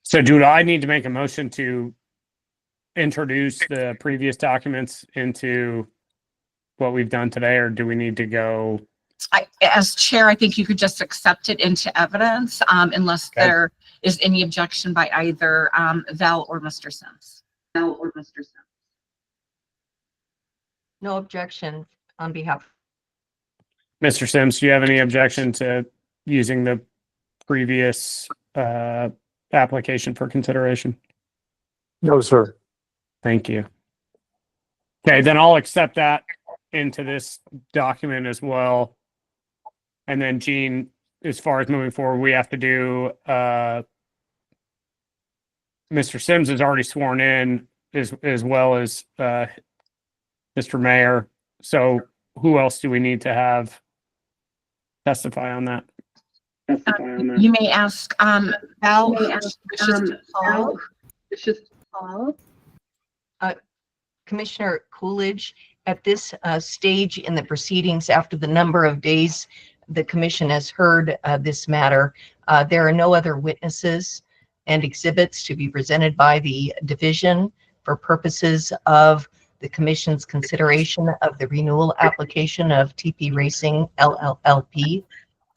So do I need to make a motion to introduce the previous documents into what we've done today, or do we need to go? As chair, I think you could just accept it into evidence unless there is any objection by either Val or Mr. Sims. No objection on behalf. Mr. Sims, do you have any objection to using the previous application for consideration? No, sir. Thank you. Okay, then I'll accept that into this document as well. And then Gene, as far as moving forward, we have to do, Mr. Sims is already sworn in as well as Mr. Mayor. So who else do we need to have testify on that? You may ask Val. Commissioner Coolidge, at this stage in the proceedings, after the number of days the commission has heard this matter, there are no other witnesses and exhibits to be presented by the division for purposes of the commission's consideration of the renewal application of TP Racing LLP.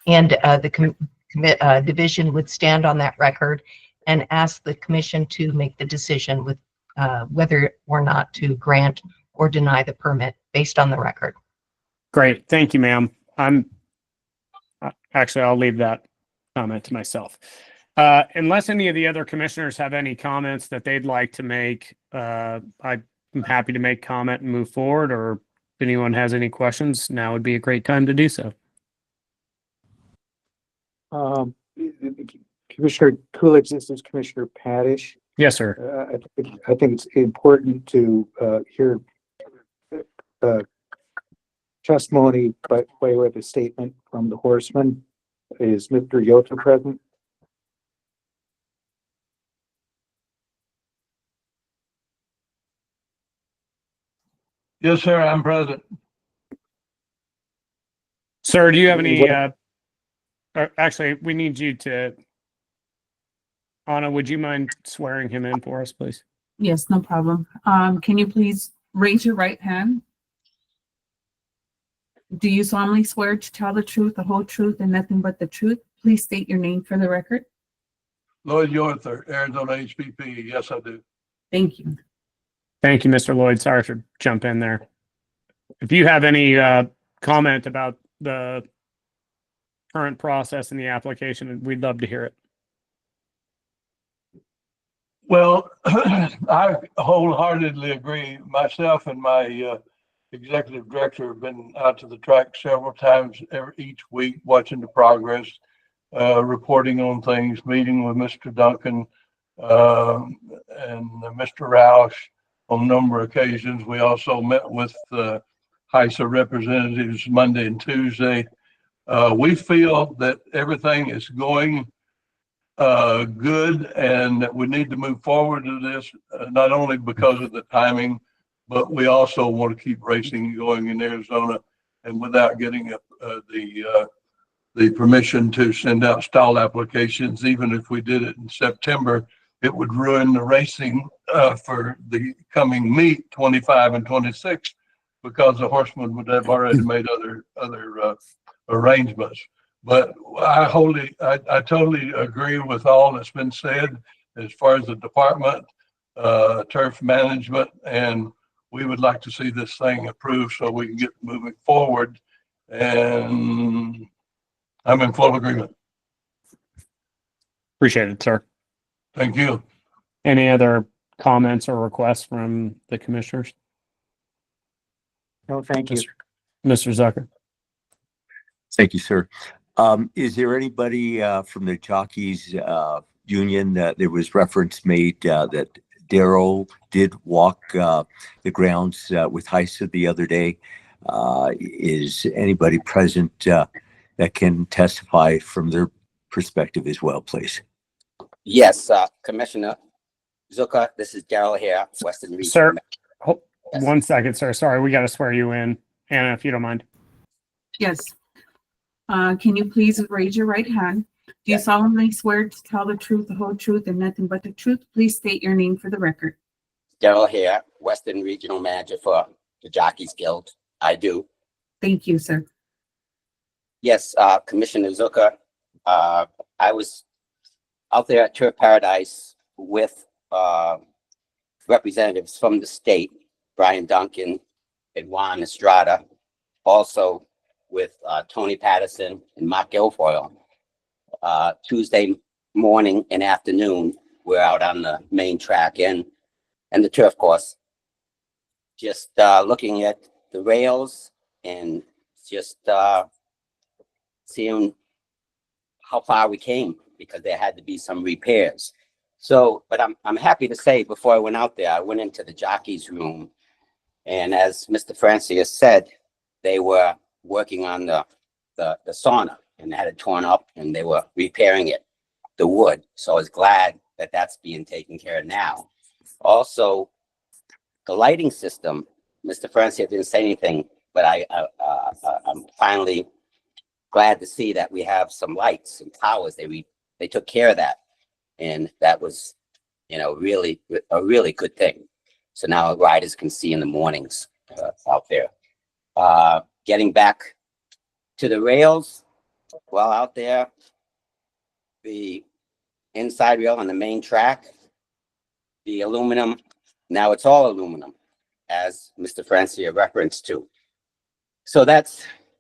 And the division would stand on that record and ask the commission to make the decision with whether or not to grant or deny the permit based on the record. Great. Thank you, ma'am. Actually, I'll leave that comment to myself. Unless any of the other commissioners have any comments that they'd like to make, I'm happy to make comment and move forward, or if anyone has any questions, now would be a great time to do so. Commissioner Coolidge, this is Commissioner Padish. Yes, sir. I think it's important to hear testimony by way of a statement from the horseman. Is Mr. Yota present? Yes, sir, I'm present. Sir, do you have any, actually, we need you to, Anna, would you mind swearing him in for us, please? Yes, no problem. Can you please raise your right hand? Do you solemnly swear to tell the truth, the whole truth, and nothing but the truth? Please state your name for the record. Lloyd Yorther, Arizona HPP. Yes, I do. Thank you. Thank you, Mr. Lloyd. Sorry to jump in there. If you have any comment about the current process in the application, we'd love to hear it. Well, I wholeheartedly agree. Myself and my executive director have been out to the track several times each week, watching the progress, reporting on things, meeting with Mr. Duncan and Mr. Roush on a number of occasions. We also met with HISA representatives Monday and Tuesday. We feel that everything is going good and that we need to move forward to this, not only because of the timing, but we also want to keep racing going in Arizona, and without getting the permission to send out stall applications, even if we did it in September, it would ruin the racing for the coming meet 25 and 26, because the horsemen would have already made other arrangements. But I totally agree with all that's been said as far as the department, turf management, and we would like to see this thing approved so we can get moving forward. And I'm in full agreement. Appreciate it, sir. Thank you. Any other comments or requests from the commissioners? No, thank you. Mr. Zucker. Thank you, sir. Is there anybody from the jockeys union that there was reference made that Daryl did walk the grounds with HISA the other day? Is anybody present that can testify from their perspective as well, please? Yes, Commissioner Zucker, this is Daryl here, Western Region. Sir, one second, sir. Sorry, we got to swear you in, Anna, if you don't mind. Yes. Can you please raise your right hand? Do you solemnly swear to tell the truth, the whole truth, and nothing but the truth? Please state your name for the record. Daryl here, Western Regional Manager for the Jockeys Guild. I do. Thank you, sir. Yes, Commissioner Zucker, I was out there at Turf Paradise with representatives from the state, Brian Duncan and Juan Estrada, also with Tony Patterson and Mark Guilfoyle. Tuesday morning and afternoon, we're out on the main track and the turf course, just looking at the rails and just seeing how far we came, because there had to be some repairs. So, but I'm happy to say, before I went out there, I went into the jockeys room, and as Mr. Francis said, they were working on the sauna and had it torn up, and they were repairing it, the wood. So I was glad that that's being taken care of now. Also, the lighting system, Mr. Francis didn't say anything, but I'm finally glad to see that we have some lights and towers. They took care of that, and that was, really a really good thing. So now riders can see in the mornings out there. Getting back to the rails, well, out there, the inside rail on the main track, the aluminum, now it's all aluminum, as Mr. Francia referenced to. So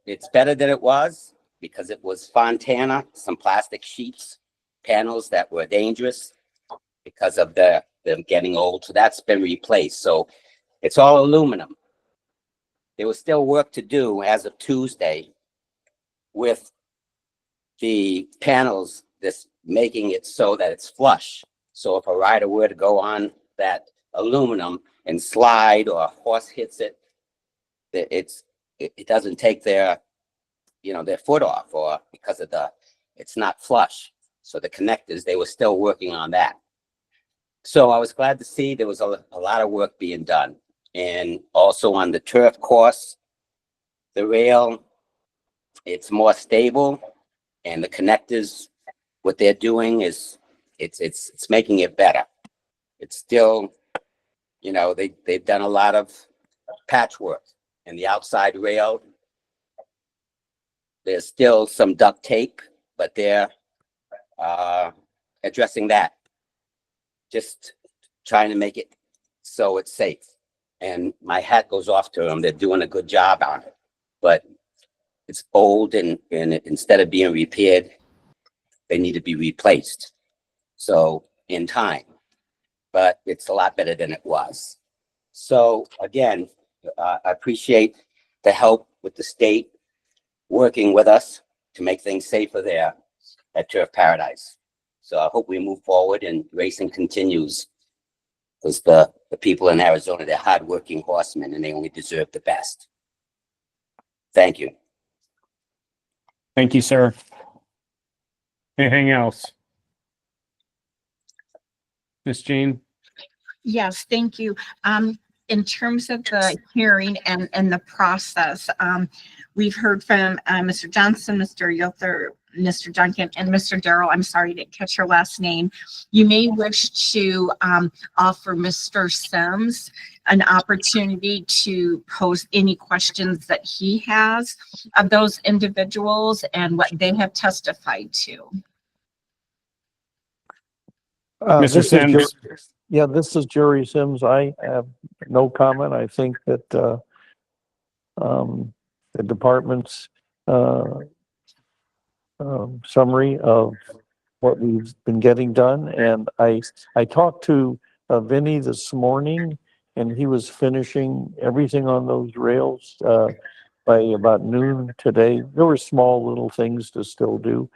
it's better than it was, because it was Fontana, some plastic sheets, panels that were dangerous because of them getting old. So that's been replaced. So it's all aluminum. There was still work to do as of Tuesday with the panels, this making it so that it's flush. So if a rider were to go on that aluminum and slide, or a horse hits it, it doesn't take their foot off, or because of it's not flush. So the connectors, they were still working on that. So I was glad to see there was a lot of work being done. And also on the turf course, the rail, it's more stable, and the connectors, what they're doing is it's making it better. It's still, they've done a lot of patchwork in the outside rail. There's still some duct tape, but they're addressing that. Just trying to make it so it's safe. And my hat goes off to them. They're doing a good job on it. But it's old and instead of being repaired, they need to be replaced. So in time, but it's a lot better than it was. So again, I appreciate the help with the state working with us to make things safer there at Turf Paradise. So I hope we move forward and racing continues, because the people in Arizona, they're hardworking horsemen and they only deserve the best. Thank you. Thank you, sir. Anything else? Miss Jean? Yes, thank you. In terms of the hearing and the process, we've heard from Mr. Johnson, Mr. Yother, Mr. Duncan, and Mr. Darrell. I'm sorry, I didn't catch your last name. You may wish to offer Mr. Sims an opportunity to pose any questions that he has of those individuals and what they have testified to. Mr. This is Sims? Yeah, this is Jerry Sims. I have no comment. I think that the department's summary of what we've been getting done, and I talked to Vinny this morning, and he was finishing everything on those rails by about noon today. There were small little things to still do,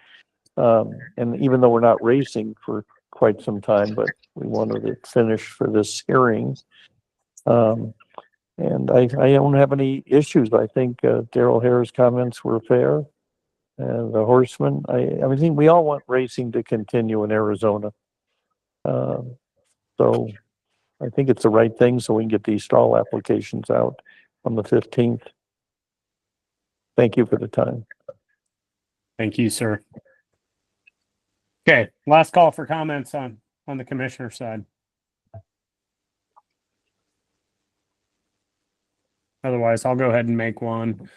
and even though we're not racing for quite some time, but we wanted it finished for this hearing. And I don't have any issues. I think Darrell Hare's comments were fair. And the horsemen, I think we all want racing to continue in Arizona. So I think it's the right thing so we can get these stall applications out on the 15th. Thank you for the time. Thank you, sir. Okay, last call for comments on the commissioner side. Otherwise, I'll go ahead and make one.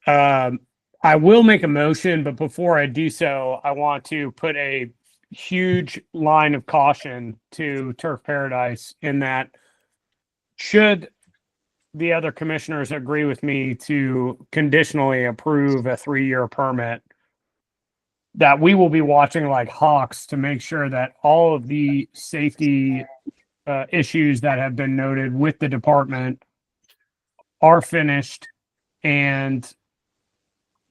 I will make a motion, but before I do so, I want to put a huge line of caution to Turf Paradise in that should the other commissioners agree with me to conditionally approve a 3-year permit, that we will be watching like hawks to make sure that all of the safety issues that have been noted with the department are finished and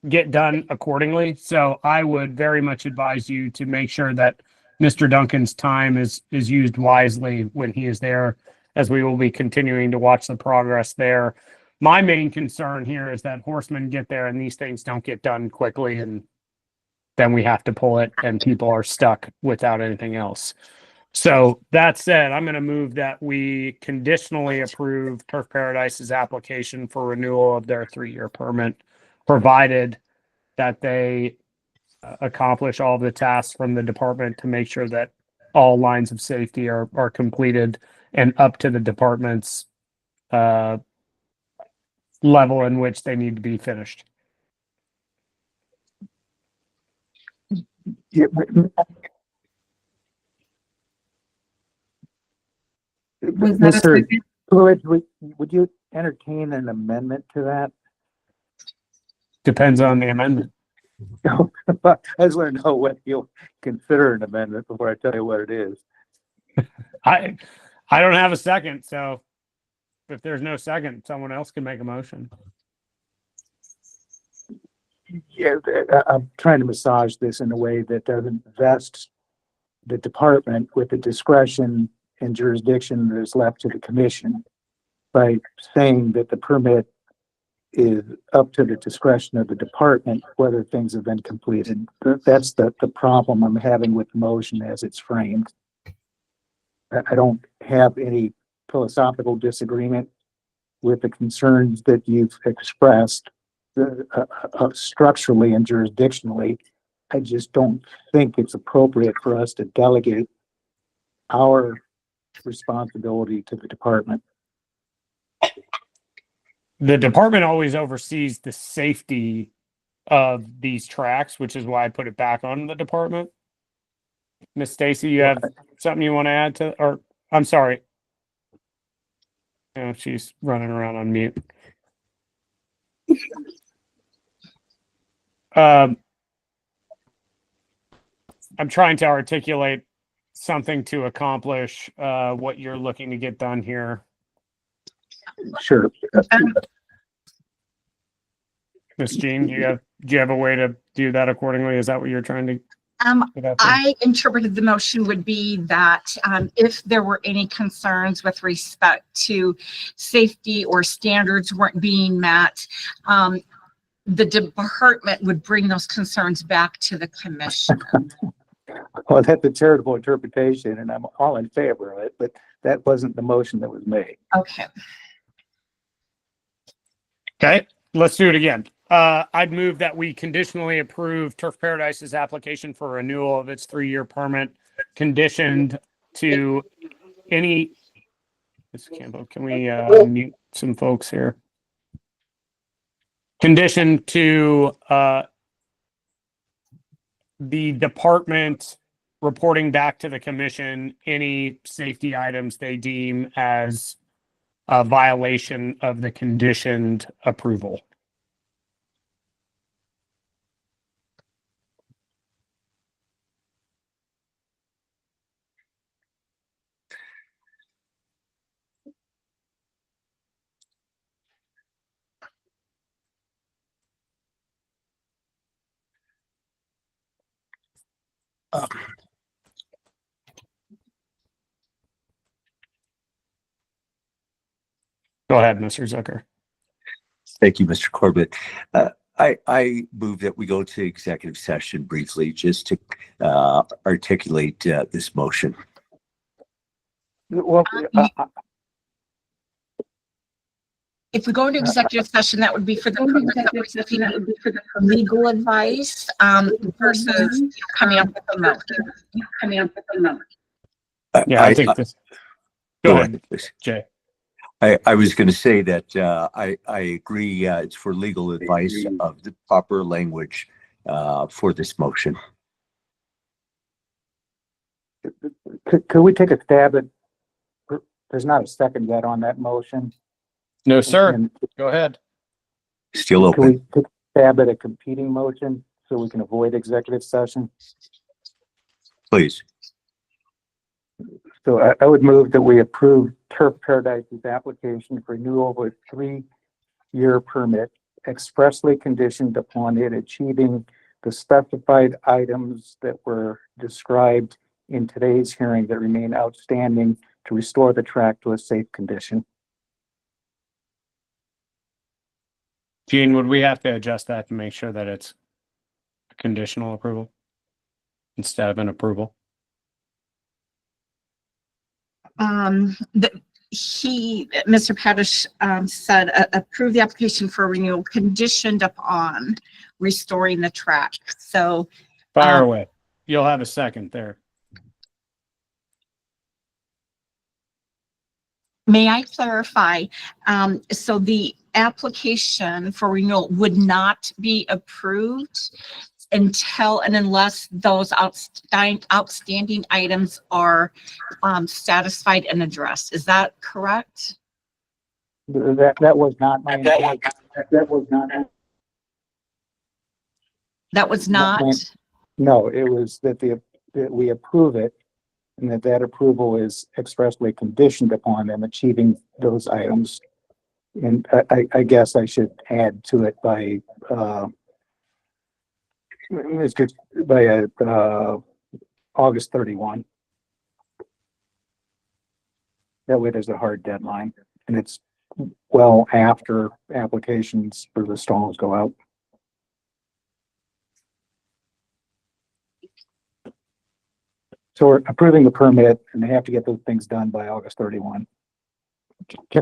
get done accordingly. So I would very much advise you to make sure that Mr. Duncan's time is used wisely when he is there, as we will be continuing to watch the progress there. My main concern here is that horsemen get there and these things don't get done quickly, and then we have to pull it and people are stuck without anything else. So that said, I'm going to move that we conditionally approve Turf Paradise's application for renewal of their 3-year permit, provided that they accomplish all the tasks from the department to make sure that all lines of safety are completed and up to the department's level in which they need to be finished. Yeah, Was that a Mr. second? Coolidge, would you entertain an amendment to that? Depends on the amendment. I just want to know what you'll consider an amendment before I tell you what it is. I don't have a second, so if there's no second, someone else can make a motion. Yeah, I'm trying to massage this in a way that doesn't vest the department with the discretion and jurisdiction that is left to the commission by saying that the permit is up to the discretion of the department whether things have been completed. That's the problem I'm having with the motion as it's framed. I don't have any philosophical disagreement with the concerns that you've expressed structurally and jurisdictionally. I just don't think it's appropriate for us to delegate our responsibility to the department. The department always oversees the safety of these tracks, which is why I put it back on the department. Miss Stacy, you have something you want to add to, or I'm sorry. Oh, she's running around on mute. I'm trying to articulate something to accomplish what you're looking to get done here. Sure. Miss Jean, do you have a way to do that accordingly? Is that what you're trying to get at there? I interpreted the motion would be that if there were any concerns with respect to safety or standards weren't being met, the department would bring those concerns back to the commission. Well, that's a charitable interpretation, and I'm all in favor of it, but that wasn't the motion that was made. Okay. Okay, let's do it again. I'd move that we conditionally approve Turf Paradise's application for renewal of its 3-year permit, conditioned to any. Ms. Campbell, can we mute some folks here? Conditioned to the department reporting back to the commission any safety items they deem as a violation of the conditioned approval. Go ahead, Mr. Zucker. Thank you, Mr. Corbett. I move that we go to executive session briefly just to articulate this motion. Well, If we go into executive session, that would be for the purpose that we're seeking legal advice versus coming up with a motion. Yeah, I think this. Go ahead, please. Jay. I was going to say that I agree. It's for legal advice of the proper language for this motion. could we take a stab at, there's not a second yet on that motion. No, sir. And Go ahead. Still Can we open. take a stab at a competing motion so we can avoid executive session? Please. So I would move that we approve Turf Paradise's application for renewal of a 3-year permit expressly conditioned upon it achieving the specified items that were described in today's hearing that remain outstanding to restore the track to a safe condition. Gene, would we have to adjust that to make sure that it's a conditional approval instead of an approval? Mr. Padish said, approve the application for renewal conditioned upon restoring the track. So Fire away. You'll have a second there. may I clarify? So the application for renewal would not be approved until and unless those outstanding items are satisfied and addressed. Is that correct? That was not my intent. That was not. That was not. No, it was that that we approve it and that approval is expressly conditioned upon them achieving those items. And I guess I should add to it by August 31. That way there's a hard deadline and it's well after applications for the stalls go out. So we're approving the permit and they have to get those things done by August 31.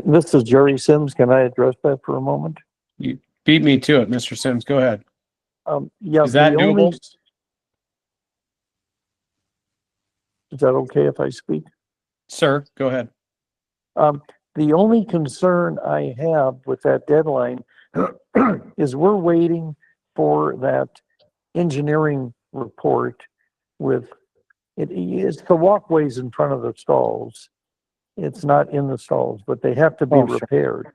This is Jerry Sims. Can I address that for a moment? You beat me to it, Mr. Sims. Go ahead. Yeah. Is that doable? Is that okay if I speak? Sir, go ahead. The only concern I have with that deadline is we're waiting for that engineering report with it's the walkways in front of the stalls. It's not in the stalls, but they have to be repaired.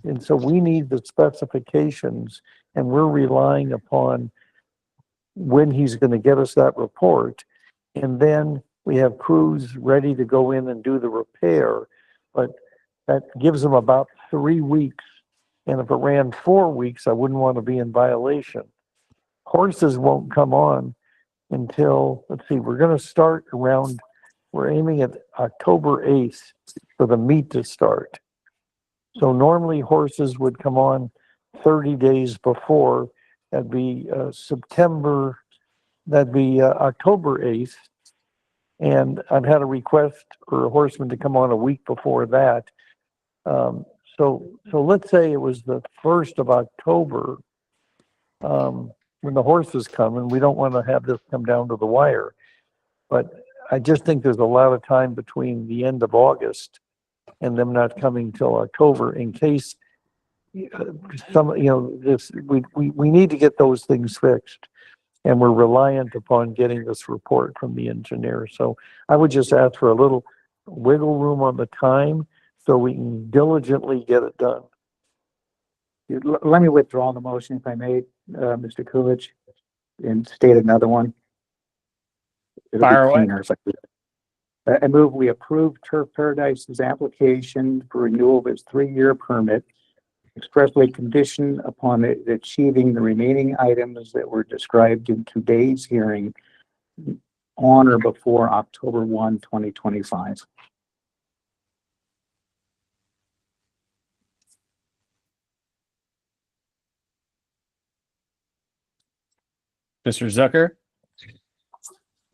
And so we need the specifications and we're relying upon when he's going to get us that report. And then we have crews ready to go in and do the repair. But that gives them about 3 weeks. And if it ran 4 weeks, I wouldn't want to be in violation. Horses won't come on until, let's see, we're going to start around, we're aiming at October 8th for the meet to start. So normally horses would come on 30 days before. That'd be October 8th. And I've had a request for a horseman to come on a week before that. So let's say it was the 1st of October when the horses come, and we don't want to have this come down to the wire. But I just think there's a lot of time between the end of August and them not coming till October in case we need to get those things fixed. And we're reliant upon getting this report from the engineer. So I would just ask for a little wiggle room on the time so we can diligently get it done. Let me withdraw the motion if I may, Mr. Coolidge, and state another one. It'll be Fire away. cleaner if I do that. I move we approve Turf Paradise's application for renewal of its 3-year permit, expressly conditioned upon it achieving the remaining items that were described in today's hearing on or before October 1, 2025. Mr. Zucker?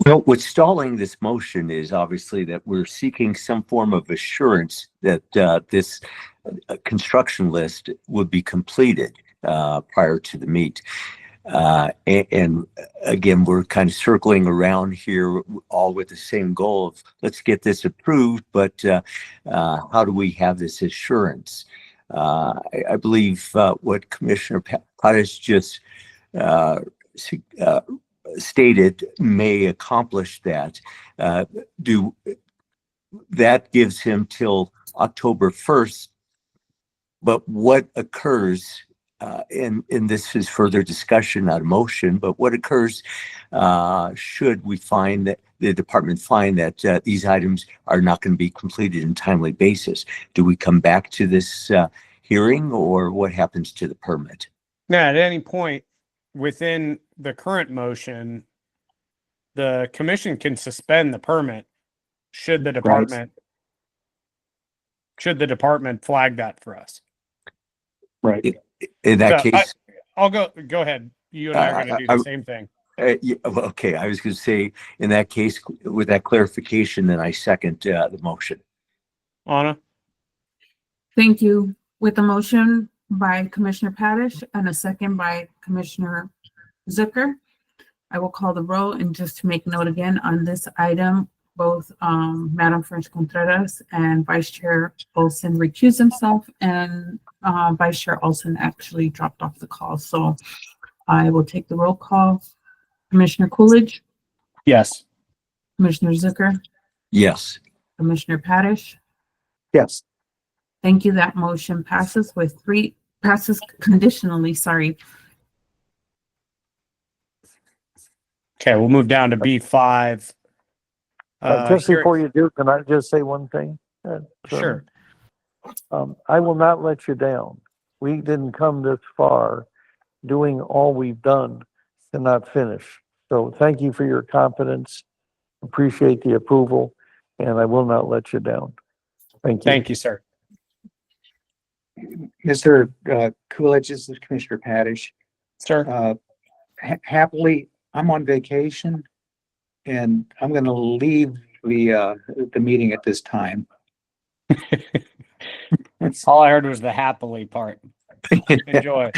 Well, what's stalling this motion is obviously that we're seeking some form of assurance that this construction list would be completed prior to the meet. And again, we're kind of circling around here all with the same goal of let's get this approved, but how do we have this assurance? I believe what Commissioner Pottis just stated may accomplish that. That gives him till October 1st. But what occurs, and this is further discussion, not a motion, but what occurs should we find that the department find that these items are not going to be completed in timely basis? Do we come back to this hearing, or what happens to the permit? Now, at any point within the current motion, the commission can suspend the permit should the department flag that for us. Right. In that So case, I'll go ahead. You and I are going to do the same thing. yeah, okay, I was going to say, in that case, with that clarification, then I second the motion. Anna? Thank you. With a motion by Commissioner Padish and a second by Commissioner Zucker, I will call the roll. And just to make note again on this item, both Madam French Contreras and Vice Chair Olson recused himself, and Vice Chair Olson actually dropped off the call. So I will take the roll call. Commissioner Coolidge, Yes. Commissioner Zucker, Yes. Commissioner Padish. Yes. Thank you. That motion passes passes conditionally, sorry. Okay, we'll move down to B5. Just Here- before you do, can I just say one thing? Sure. I will not let you down. We didn't come this far doing all we've done to not finish. So thank you for your confidence. Appreciate the approval, and I will not let you down. Thank you. Thank you, sir. Mr. Coolidge, this is Commissioner Padish. Sir. Happily, I'm on vacation and I'm going to leave the meeting at this time. All I heard was the happily part. Enjoy.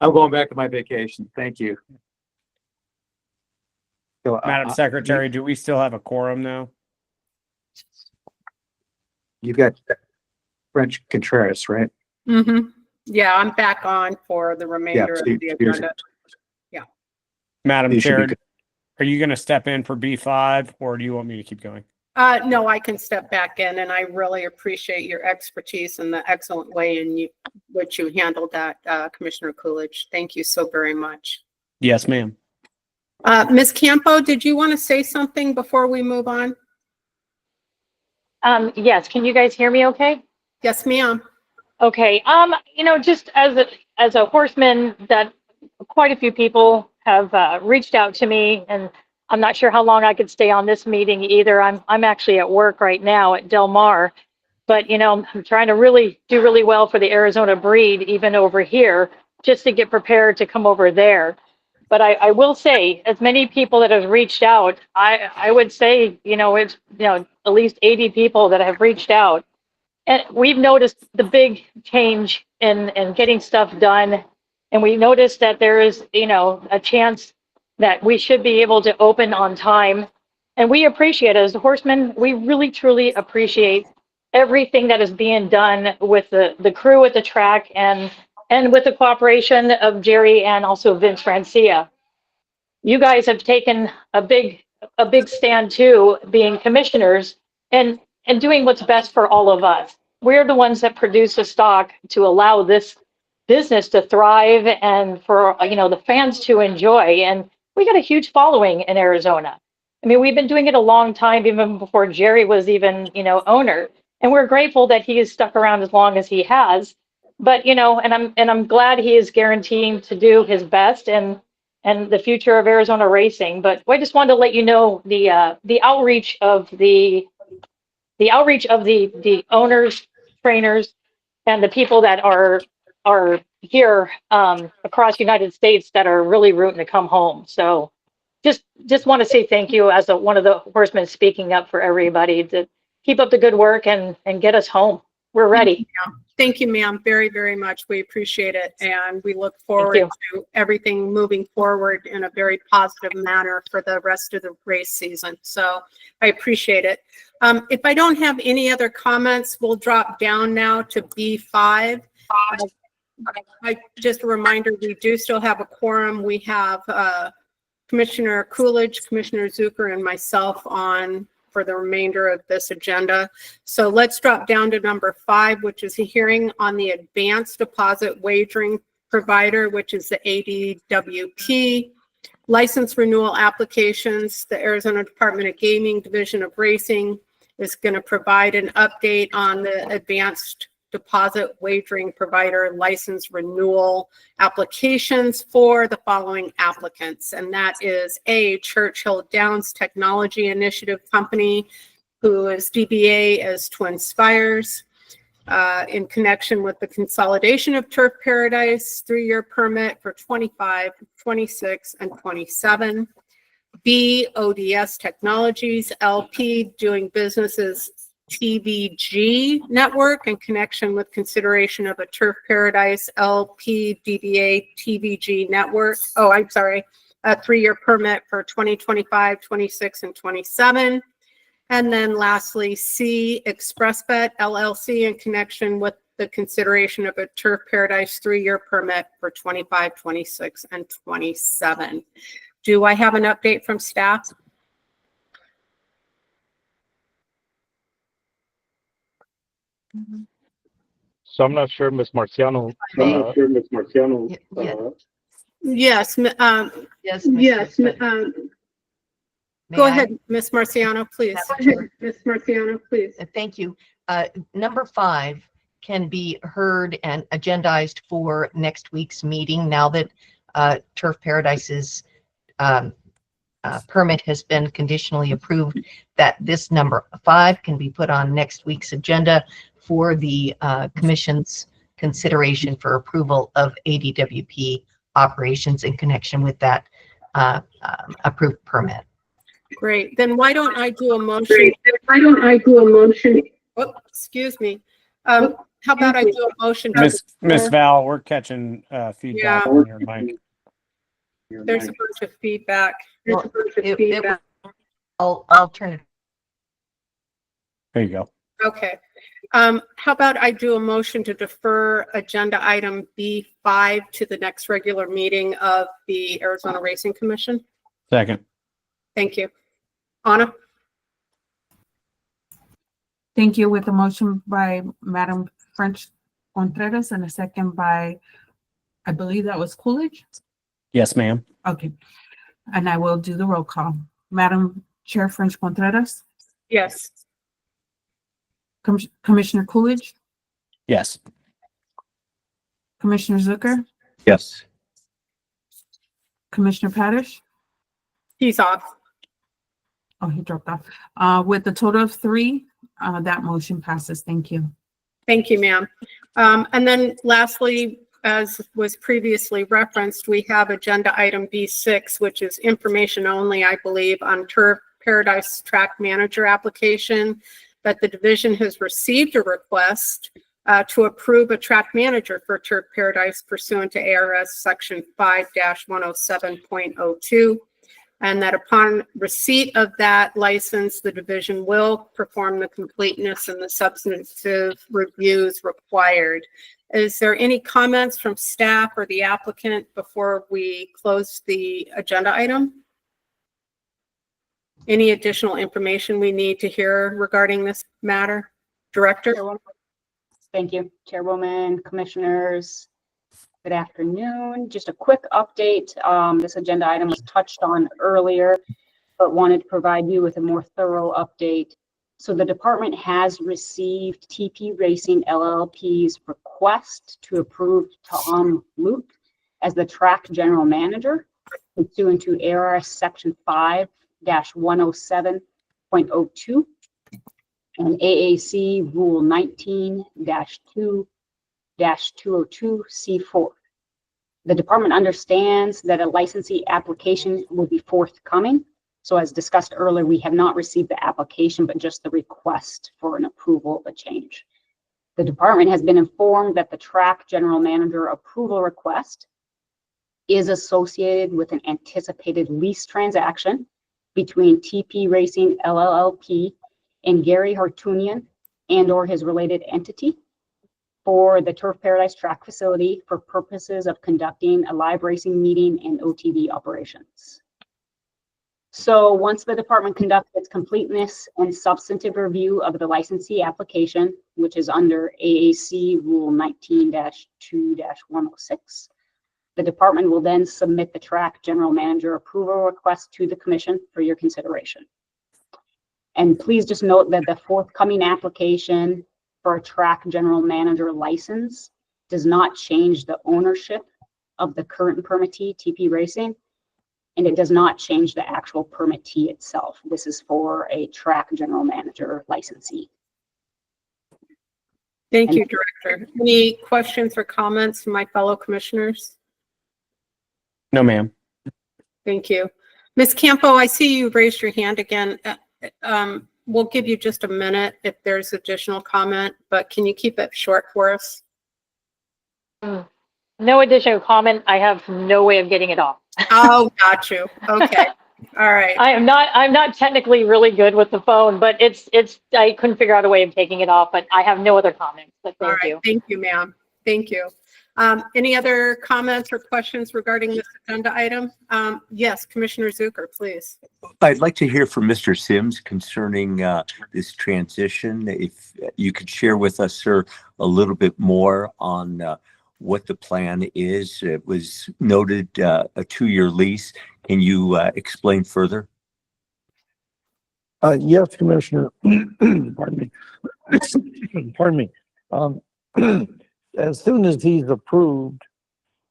I'm going back to my vacation. Thank you. So, Madam Secretary, do we still have a quorum now? You've got French Contreras, right? Mm-hmm. Yeah, I'm back on for the remainder so of the you're- agenda. Madam You should be Chair, good. are you going to step in for B5 or do you want me to keep going? No, I can step back in, and I really appreciate your expertise and the excellent way in which you handled that, Commissioner Coolidge. Thank you so very much. Yes, ma'am. Ms. Campo, did you want to say something before we move on? Yes, can you guys hear me okay? Yes, ma'am. Okay, just as a horseman, that quite a few people have reached out to me, and I'm not sure how long I could stay on this meeting either. I'm actually at work right now at Del Mar, but I'm trying to do really well for the Arizona breed, even over here, just to get prepared to come over there. But I will say, as many people that have reached out, I would say, it's, at least 80 people that have reached out. And we've noticed the big change in getting stuff done. And we noticed that there is, a chance that we should be able to open on time. And we appreciate it. As the horsemen, we really, truly appreciate everything that is being done with the crew at the track and with the cooperation of Jerry and also Vince Francia. You guys have taken a big stand too, being commissioners and doing what's best for all of us. We're the ones that produce the stock to allow this business to thrive and for the fans to enjoy. And we got a huge following in Arizona. I mean, we've been doing it a long time, even before Jerry was even owner. And we're grateful that he has stuck around as long as he has. But and I'm glad he is guaranteeing to do his best and the future of Arizona racing. But I just wanted to let you know the outreach of the owners, trainers, and the people that are here across the United States that are really rooting to come home. So just want to say thank you as one of the horsemen speaking up for everybody to keep up the good work and get us home. We're ready. Thank you, ma'am, very, very much. We appreciate it. And we look forward to everything moving forward in a very positive manner for the rest of the race season. So I appreciate it. If I don't have any other comments, we'll drop down now to B5. Just a reminder, we do still have a quorum. We have Commissioner Coolidge, Commissioner Zucker, and myself on for the remainder of this agenda. So let's drop down to number 5, which is a hearing on the advanced deposit wagering provider, which is the ADWP. License renewal applications. The Arizona Department of Gaming Division of Racing is going to provide an update on the advanced deposit wagering provider license renewal applications for the following applicants. And that is A, Churchill Downs Technology Initiative Company, who is DBA as Twin Spires, in connection with the consolidation of Turf Paradise 3-year permit for 25, 26, and 27. B, ODS Technologies LP, doing business as TVG Network in connection with consideration of a Turf Paradise LP DBA TVG Network. Oh, I'm sorry, a 3-year permit for 2025, 26, and 27. And then lastly, C, ExpressBet LLC in connection with the consideration of a Turf Paradise 3-year permit for 25, 26, and 27. Do I have an update from staff? So I'm not sure, Ms. Marciano. Yes. Yes. Go ahead, Ms. Marciano, please. Thank you. Number 5 can be heard and agendized for next week's meeting now that Turf Paradise's permit has been conditionally approved, that this number 5 can be put on next week's agenda for the commission's consideration for approval of ADWP operations in connection with that approved permit. Great. Then why don't I do a motion? Oh, excuse me. How about I do a motion? Miss Val, we're catching feedback on your mic. There's a bunch of feedback. I'll turn it. There you go. Okay. How about I do a motion to defer agenda item B5 to the next regular meeting of the Arizona Racing Commission? Second. Thank you. Anna? Thank you. With a motion by Madam French Contreras and a second by, I believe that was Coolidge. Yes, ma'am. Okay. And I will do the roll call. Madam Chair French Contreras, Yes. Commissioner Coolidge, Yes. Commissioner Zucker, Yes. Commissioner Padish. He's off. Oh, he dropped off. With a total of 3, that motion passes. Thank you. Thank you, ma'am. And then lastly, as was previously referenced, we have agenda item B6, which is information only, I believe, on Turf Paradise Track Manager application, that the division has received a request to approve a track manager for Turf Paradise pursuant to ARS Section 5-107.02. And that upon receipt of that license, the division will perform the completeness and the substantive reviews required. Is there any comments from staff or the applicant before we close the agenda item? Any additional information we need to hear regarding this matter? Director? Thank you, Chairwoman, Commissioners. Good afternoon. Just a quick update. This agenda item was touched on earlier, but wanted to provide you with a more thorough update. So the department has received TP Racing LLP's request to approve Tom Luke as the track general manager pursuant to ARS Section 5-107.02 and AAC Rule 19-2-202C4. The department understands that a licensee application will be forthcoming. So as discussed earlier, we have not received the application, but just the request for an approval of a change. The department has been informed that the track general manager approval request is associated with an anticipated lease transaction between TP Racing LLP and Gary Hartunian and/or his related entity for the Turf Paradise track facility for purposes of conducting a live racing meeting and OTV operations. So once the department conducts its completeness and substantive review of the licensee application, which is under AAC Rule 19-2-106, the department will then submit the track general manager approval request to the commission for your consideration. And please just note that the forthcoming application for a track general manager license does not change the ownership of the current permittee, TP Racing, and it does not change the actual permittee itself. This is for a track general manager licensee. Thank you, Director. Any questions or comments from my fellow commissioners? No, ma'am. Thank you. Ms. Campo, I see you raised your hand again. We'll give you just a minute if there's additional comment, but can you keep it short for us? No additional comment. I have no way of getting it off. Oh, got you. Okay. All right. I'm not technically really good with the phone, but I couldn't figure out a way of taking it off, but I have no other comments, but All thank right. you. Thank you, ma'am. Thank you. Any other comments or questions regarding this agenda item? Yes, Commissioner Zucker, please. I'd like to hear from Mr. Sims concerning this transition. If you could share with us, sir, a little bit more on what the plan is. It was noted a 2-year lease. Can you explain further? Yes, Commissioner. Pardon me. Pardon me. As soon as he's approved,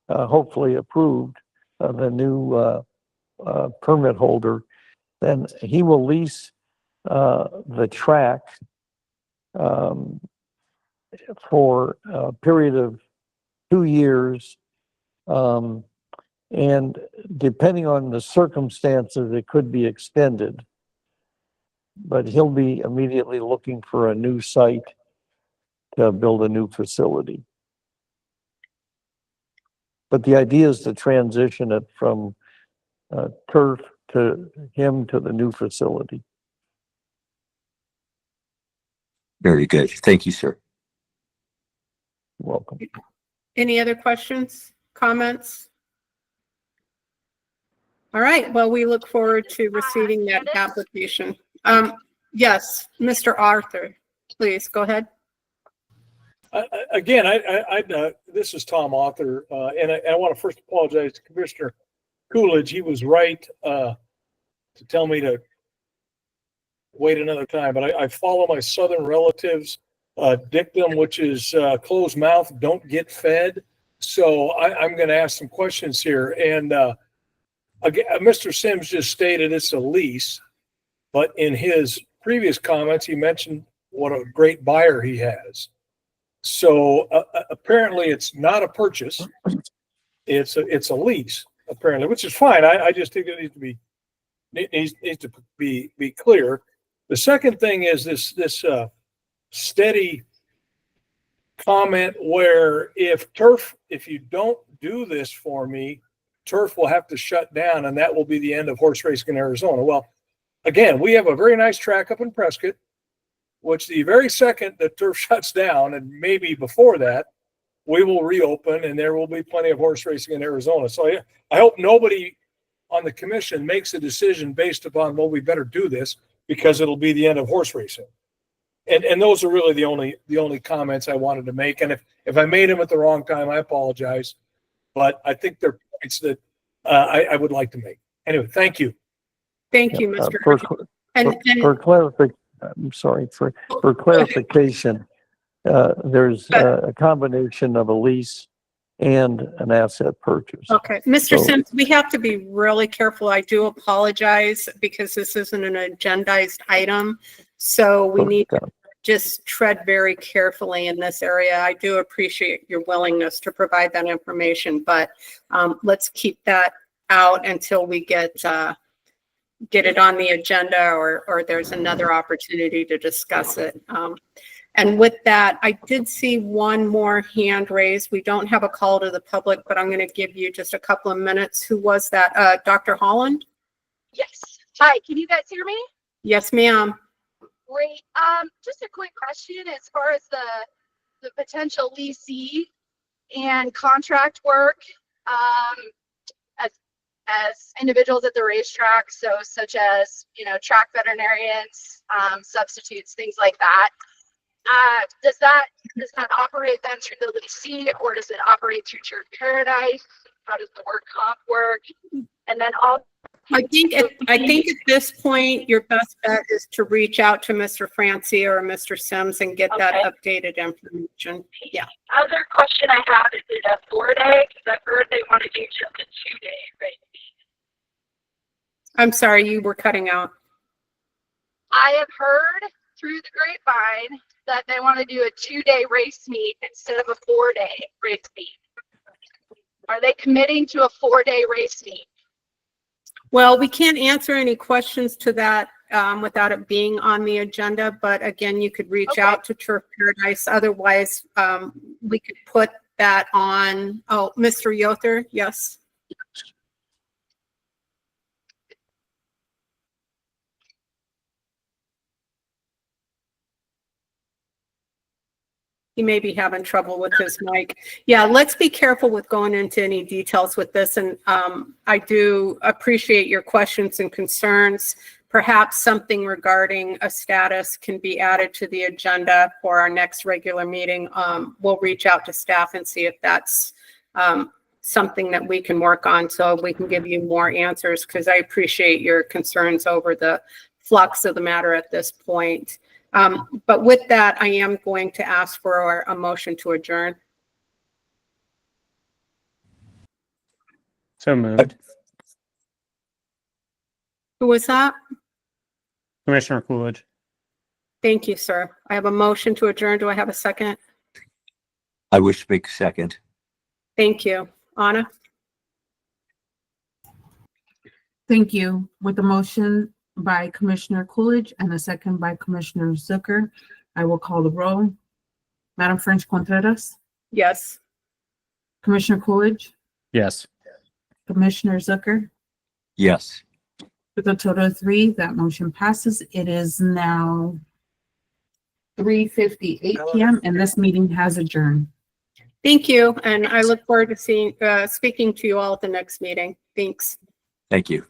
hopefully approved, the new permit holder, then he will lease the track for a period of 2 years. And depending on the circumstances, it could be extended. But he'll be immediately looking for a new site to build a new facility. But the idea is to transition it from turf to him to the new facility. Very good. Thank you, sir. You're welcome. Any other questions, comments? All right. Well, we look forward to receiving that application. Yes, Mr. Arthur, please go ahead. Again, this is Tom Author, and I want to first apologize to Commissioner Coolidge, he was right to tell me to wait another time, but I follow my southern relatives' dictum, which is closed mouth, don't get fed. So I'm going to ask some questions here. And again, Mr. Sims just stated it's a lease, but in his previous comments, he mentioned what a great buyer he has. So apparently it's not a purchase. It's a lease, apparently, which is fine. I just think it needs to be clear. The second thing is this steady comment where if you don't do this for me, turf will have to shut down, and that will be the end of horse racing in Arizona. Well, again, we have a very nice track up in Prescott, which the very second that turf shuts down, and maybe before that, we will reopen and there will be plenty of horse racing in Arizona. So I hope nobody on the commission makes a decision based upon, well, we better do this because it'll be the end of horse racing. And those are really the only comments I wanted to make. And if I made them at the wrong time, I apologize. But I think they're points that I would like to make. Anyway, thank you. Thank you, Mr. For clarification, I'm sorry, for clarification, there's a combination of a lease and an asset purchase. Okay, Mr. So- Sims, we have to be really careful. I do apologize because this isn't an agendized item. So we need to just tread very carefully in this area. I do appreciate your willingness to provide that information, but let's keep that out until we get it on the agenda or there's another opportunity to discuss it. And with that, I did see one more hand raised. We don't have a call to the public, but I'm going to give you just a couple of minutes. Who was that? Dr. Holland? Yes. Hi, can you guys hear me? Yes, ma'am. Great. Just a quick question as far as the potential leasee and contract work as individuals at the racetrack, so such as, track veterinarians, substitutes, things like that. Does that operate then through the leasee, or does it operate through Turf Paradise? How does the work comp work? And then I think at this point, your best bet is to reach out to Mr. Francie or Mr. Sims and get that updated information. Yeah. Other question I have, is it a 4-day? Because I've heard they want to do just a 2-day, right? I'm sorry, you were cutting out. I have heard through the grapevine that they want to do a 2-day race meet instead of a 4-day race meet. Are they committing to a 4-day race meet? Well, we can't answer any questions to that without it being on the agenda. But again, you could reach out to Turf Paradise. Otherwise, we could put that on. Oh, Mr. Yother, yes. He may be having trouble with his mic. Yeah, let's be careful with going into any details with this. And I do appreciate your questions and concerns. Perhaps something regarding a status can be added to the agenda for our next regular meeting. We'll reach out to staff and see if that's something that we can work on so we can give you more answers, because I appreciate your concerns over the flux of the matter at this point. But with that, I am going to ask for a motion to adjourn. So moved. Who was that? Commissioner Coolidge. Thank you, sir. I have a motion to adjourn. Do I have a second? I wish to make a second. Thank you. Anna? Thank you. With the motion by Commissioner Coolidge and a second by Commissioner Zucker, I will call the roll. Madam French Contreras? Yes. Commissioner Coolidge? Yes. Commissioner Zucker? Yes. With a total of 3, that motion passes. It is now 3:58 p.m. and this meeting has adjourned. Thank you. And I look forward to speaking to you all at the next meeting. Thanks. Thank you.